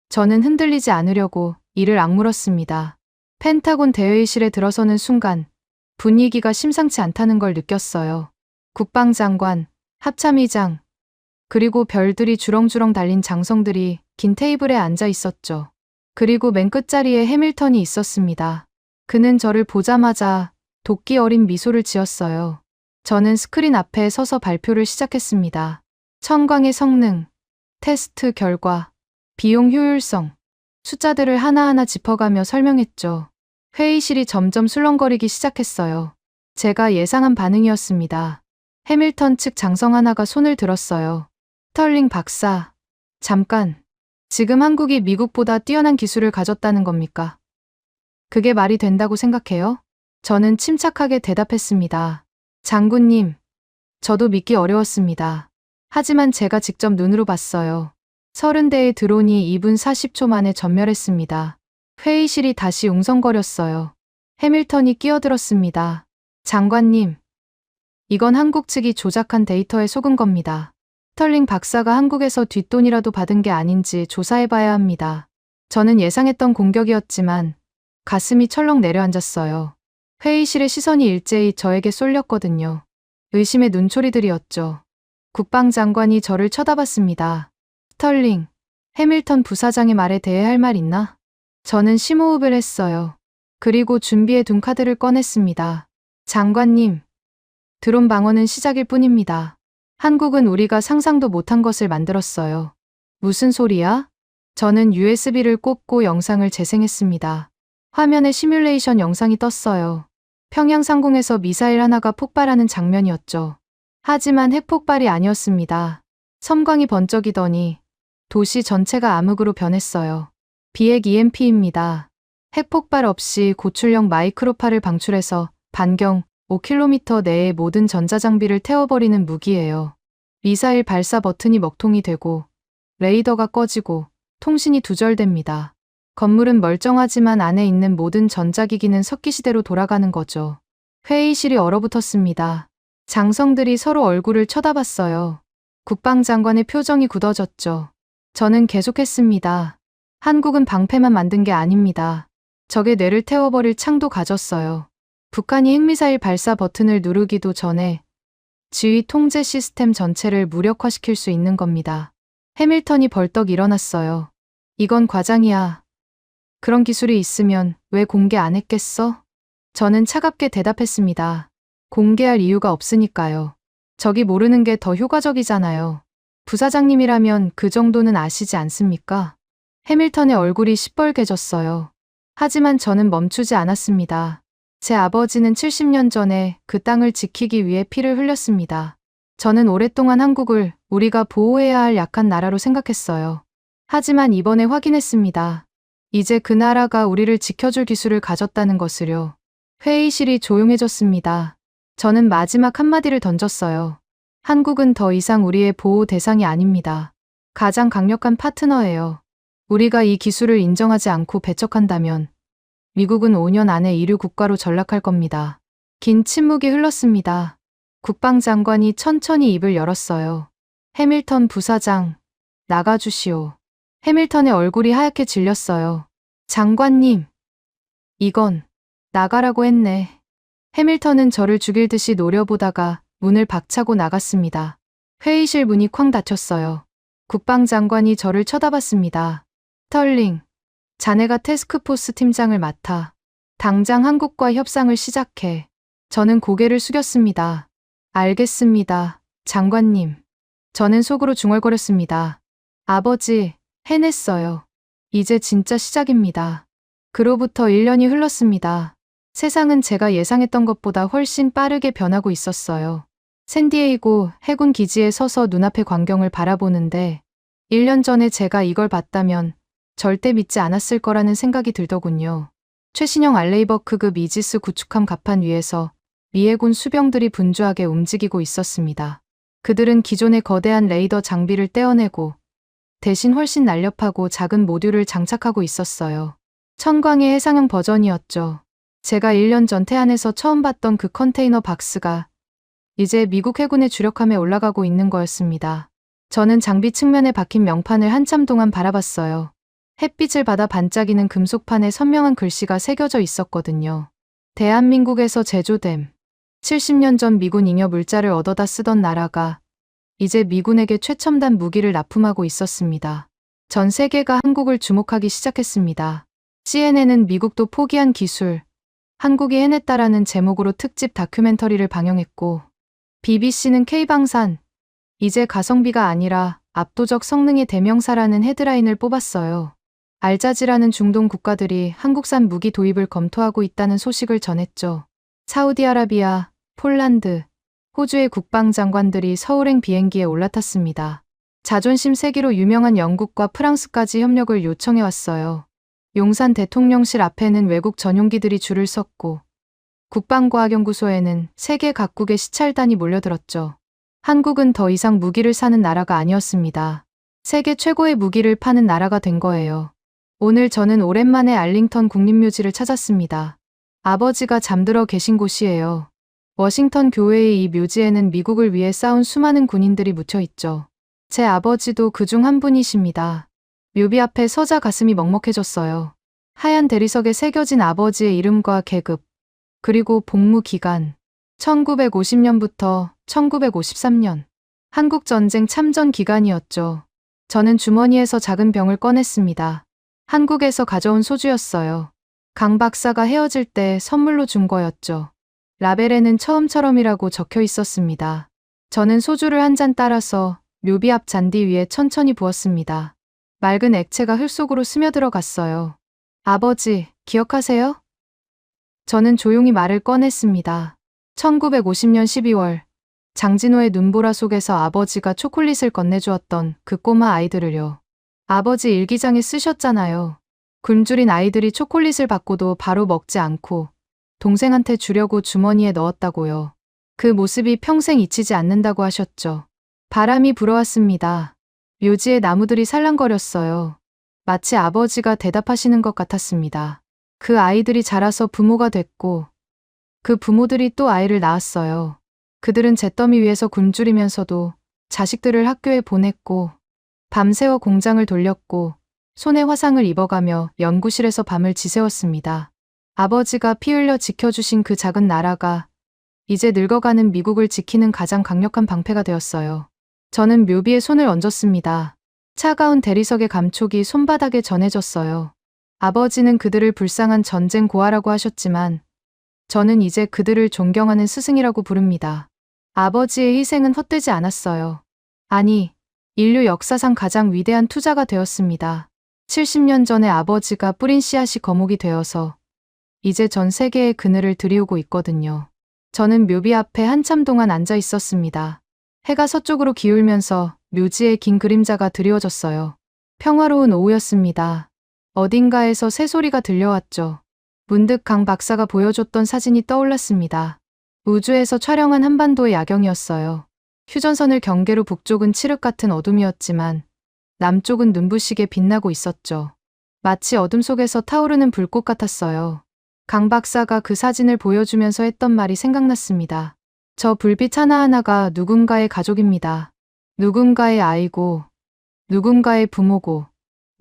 Speaker 4: 저는 흔들리지 않으려고 이를 악물었습니다. 펜타곤 대회의실에 들어서는 순간 분위기가 심상치 않다는 걸 느꼈어요. 국방장관, 합참의장, 그리고 별들이 주렁주렁 달린 장성들이 긴 테이블에 앉아 있었죠. 그리고 맨 끝자리에 해밀턴이 있었습니다. 그는 저를 보자마자 도끼 어린 미소를 지었어요. 저는 스크린 앞에 서서 발표를 시작했습니다. 청광의 성능, 테스트 결과, 비용 효율성, 숫자들을 하나하나 짚어가며 설명했죠. 회의실이 점점 술렁거리기 시작했어요. 제가 예상한 반응이었습니다. 해밀턴 측 장성 하나가 손을 들었어요. 스털링 박사, 잠깐. 지금 한국이 미국보다 뛰어난 기술을 가졌다는 겁니까? 그게 말이 된다고 생각해요? 저는 침착하게 대답했습니다. 장군님, 저도 믿기 어려웠습니다. 하지만 제가 직접 눈으로 봤어요. 30대의 드론이 2분 40초 만에 전멸했습니다. 회의실이 다시 웅성거렸어요. 해밀턴이 끼어들었습니다. 장관님, 이건 한국 측이 조작한 데이터에 속은 겁니다. 스털링 박사가 한국에서 뒷돈이라도 받은 게 아닌지 조사해봐야 합니다. 저는 예상했던 공격이었지만 가슴이 철렁 내려앉았어요. 회의실의 시선이 일제히 저에게 쏠렸거든요. 의심의 눈초리들이었죠. 국방장관이 저를 쳐다봤습니다. 스털링, 해밀턴 부사장의 말에 대해 할 말 있나? 저는 심호흡을 했어요. 그리고 준비해 둔 카드를 꺼냈습니다. 장관님, 드론 방어는 시작일 뿐입니다. 한국은 우리가 상상도 못한 것을 만들었어요. 무슨 소리야? 저는 USB를 꼽고 영상을 재생했습니다. 화면에 시뮬레이션 영상이 떴어요. 평양 상공에서 미사일 하나가 폭발하는 장면이었죠. 하지만 핵폭발이 아니었습니다. 섬광이 번쩍이더니 도시 전체가 암흑으로 변했어요. 비핵 EMP입니다. 핵폭발 없이 고출력 마이크로파를 방출해서 반경 5km 내의 모든 전자장비를 태워버리는 무기예요. 미사일 발사 버튼이 먹통이 되고 레이더가 꺼지고 통신이 두절됩니다. 건물은 멀쩡하지만 안에 있는 모든 전자기기는 석기시대로 돌아가는 거죠. 회의실이 얼어붙었습니다. 장성들이 서로 얼굴을 쳐다봤어요. 국방장관의 표정이 굳어졌죠. 저는 계속했습니다. 한국은 방패만 만든 게 아닙니다. 적의 뇌를 태워버릴 창도 가졌어요. 북한이 핵미사일 발사 버튼을 누르기도 전에 지휘 통제 시스템 전체를 무력화시킬 수 있는 겁니다. 해밀턴이 벌떡 일어났어요. 이건 과장이야. 그런 기술이 있으면 왜 공개 안 했겠어? 저는 차갑게 대답했습니다. 공개할 이유가 없으니까요. 적이 모르는 게 더 효과적이잖아요. 부사장님이라면 그 정도는 아시지 않습니까? 해밀턴의 얼굴이 시뻘개졌어요. 하지만 저는 멈추지 않았습니다. 제 아버지는 70년 전에 그 땅을 지키기 위해 피를 흘렸습니다. 저는 오랫동안 한국을 우리가 보호해야 할 약한 나라로 생각했어요. 하지만 이번에 확인했습니다. 이제 그 나라가 우리를 지켜줄 기술을 가졌다는 것을요. 회의실이 조용해졌습니다. 저는 마지막 한마디를 던졌어요. 한국은 더 이상 우리의 보호 대상이 아닙니다. 가장 강력한 파트너예요. 우리가 이 기술을 인정하지 않고 배척한다면 미국은 5년 안에 이류 국가로 전락할 겁니다. 긴 침묵이 흘렀습니다. 국방장관이 천천히 입을 열었어요. 해밀턴 부사장, 나가주시오. 해밀턴의 얼굴이 하얗게 질렸어요. 장관님, 이건 나가라고 했네. 해밀턴은 저를 죽일 듯이 노려보다가 문을 박차고 나갔습니다. 회의실 문이 쾅 닫혔어요. 국방장관이 저를 쳐다봤습니다. 스털링, 자네가 태스크포스 팀장을 맡아. 당장 한국과 협상을 시작해. 저는 고개를 숙였습니다. 알겠습니다, 장관님. 저는 속으로 중얼거렸습니다. 아버지, 해냈어요. 이제 진짜 시작입니다. 그로부터 1년이 흘렀습니다. 세상은 제가 예상했던 것보다 훨씬 빠르게 변하고 있었어요. 샌디에이고 해군 기지에 서서 눈앞의 광경을 바라보는데 1년 전에 제가 이걸 봤다면 절대 믿지 않았을 거라는 생각이 들더군요. 최신형 알레이버크급 이지스 구축함 갑판 위에서 미 해군 수병들이 분주하게 움직이고 있었습니다. 그들은 기존의 거대한 레이더 장비를 떼어내고 대신 훨씬 날렵하고 작은 모듈을 장착하고 있었어요. 천광의 해상형 버전이었죠. 제가 1년 전 태안에서 처음 봤던 그 컨테이너 박스가 이제 미국 해군의 주력함에 올라가고 있는 거였습니다. 저는 장비 측면에 박힌 명판을 한참 동안 바라봤어요. 햇빛을 받아 반짝이는 금속판에 선명한 글씨가 새겨져 있었거든요. 대한민국에서 제조됨. 70년 전 미군 잉여 물자를 얻어다 쓰던 나라가 이제 미군에게 최첨단 무기를 납품하고 있었습니다. 전 세계가 한국을 주목하기 시작했습니다. CNN은 미국도 포기한 기술, 한국이 해냈다라는 제목으로 특집 다큐멘터리를 방영했고, BBC는 K방산, 이제 가성비가 아니라 압도적 성능의 대명사라는 헤드라인을 뽑았어요. 알자지라는 중동 국가들이 한국산 무기 도입을 검토하고 있다는 소식을 전했죠. 사우디아라비아, 폴란드, 호주의 국방장관들이 서울행 비행기에 올라탔습니다. 자존심 세기로 유명한 영국과 프랑스까지 협력을 요청해왔어요. 용산 대통령실 앞에는 외국 전용기들이 줄을 섰고 국방과학연구소에는 세계 각국의 시찰단이 몰려들었죠. 한국은 더 이상 무기를 사는 나라가 아니었습니다. 세계 최고의 무기를 파는 나라가 된 거예요. 오늘 저는 오랜만에 알링턴 국립묘지를 찾았습니다. 아버지가 잠들어 계신 곳이에요. 워싱턴 교회의 이 묘지에는 미국을 위해 싸운 수많은 군인들이 묻혀 있죠. 제 아버지도 그중 한 분이십니다. 묘비 앞에 서자 가슴이 먹먹해졌어요. 하얀 대리석에 새겨진 아버지의 이름과 계급, 그리고 복무 기간. 1950년부터 1953년. 한국전쟁 참전 기간이었죠. 저는 주머니에서 작은 병을 꺼냈습니다. 한국에서 가져온 소주였어요. 강 박사가 헤어질 때 선물로 준 거였죠. 라벨에는 처음처럼이라고 적혀 있었습니다. 저는 소주를 한 잔 따라서 묘비 앞 잔디 위에 천천히 부었습니다. 맑은 액체가 흙 속으로 스며들어 갔어요. 아버지, 기억하세요? 저는 조용히 말을 꺼냈습니다. 1950년 12월, 장진호의 눈보라 속에서 아버지가 초콜릿을 건네주었던 그 꼬마 아이들을요. 아버지 일기장에 쓰셨잖아요. 굶주린 아이들이 초콜릿을 받고도 바로 먹지 않고 동생한테 주려고 주머니에 넣었다고요. 그 모습이 평생 잊히지 않는다고 하셨죠. 바람이 불어왔습니다. 묘지의 나무들이 살랑거렸어요. 마치 아버지가 대답하시는 것 같았습니다. 그 아이들이 자라서 부모가 됐고 그 부모들이 또 아이를 낳았어요. 그들은 잿더미 위에서 굶주리면서도 자식들을 학교에 보냈고 밤새워 공장을 돌렸고 손에 화상을 입어가며 연구실에서 밤을 지새웠습니다. 아버지가 피 흘려 지켜주신 그 작은 나라가 이제 늙어가는 미국을 지키는 가장 강력한 방패가 되었어요. 저는 묘비에 손을 얹었습니다. 차가운 대리석의 감촉이 손바닥에 전해졌어요. 아버지는 그들을 불쌍한 전쟁 고아라고 하셨지만 저는 이제 그들을 존경하는 스승이라고 부릅니다. 아버지의 희생은 헛되지 않았어요. 아니, 인류 역사상 가장 위대한 투자가 되었습니다. 70년 전에 아버지가 뿌린 씨앗이 거목이 되어서 이제 전 세계에 그늘을 드리우고 있거든요. 저는 묘비 앞에 한참 동안 앉아 있었습니다. 해가 서쪽으로 기울면서 묘지에 긴 그림자가 드리워졌어요. 평화로운 오후였습니다. 어딘가에서 새소리가 들려왔죠. 문득 강 박사가 보여줬던 사진이 떠올랐습니다. 우주에서 촬영한 한반도의 야경이었어요. 휴전선을 경계로 북쪽은 칠흑 같은 어둠이었지만 남쪽은 눈부시게 빛나고 있었죠. 마치 어둠 속에서 타오르는 불꽃 같았어요. 강 박사가 그 사진을 보여주면서 했던 말이 생각났습니다. 저 불빛 하나하나가 누군가의 가족입니다. 누군가의 아이고, 누군가의 부모고,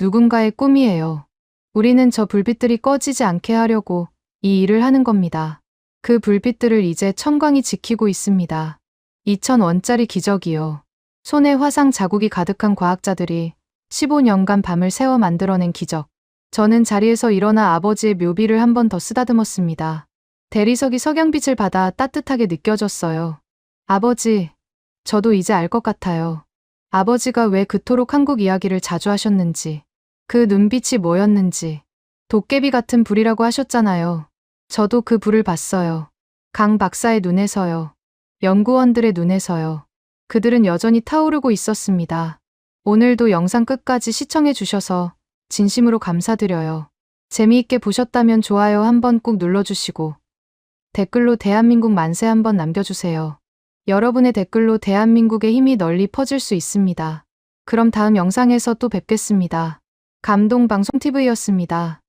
Speaker 4: 누군가의 꿈이에요. 우리는 저 불빛들이 꺼지지 않게 하려고 이 일을 하는 겁니다. 그 불빛들을 이제 천광이 지키고 있습니다. 2000원짜리 기적이요. 손에 화상 자국이 가득한 과학자들이 15년간 밤을 새워 만들어낸 기적. 저는 자리에서 일어나 아버지의 묘비를 한 번 더 쓰다듬었습니다. 대리석이 석양빛을 받아 따뜻하게 느껴졌어요. 아버지, 저도 이제 알 것 같아요. 아버지가 왜 그토록 한국 이야기를 자주 하셨는지, 그 눈빛이 뭐였는지. 도깨비 같은 불이라고 하셨잖아요. 저도 그 불을 봤어요. 강 박사의 눈에서요. 연구원들의 눈에서요. 그들은 여전히 타오르고 있었습니다. 오늘도 영상 끝까지 시청해 주셔서 진심으로 감사드려요. 재미있게 보셨다면 좋아요 한번 꾹 눌러주시고 댓글로 대한민국 만세 한번 남겨주세요. 여러분의 댓글로 대한민국의 힘이 널리 퍼질 수 있습니다. 그럼 다음 영상에서 또 뵙겠습니다. 감동방송TV였습니다.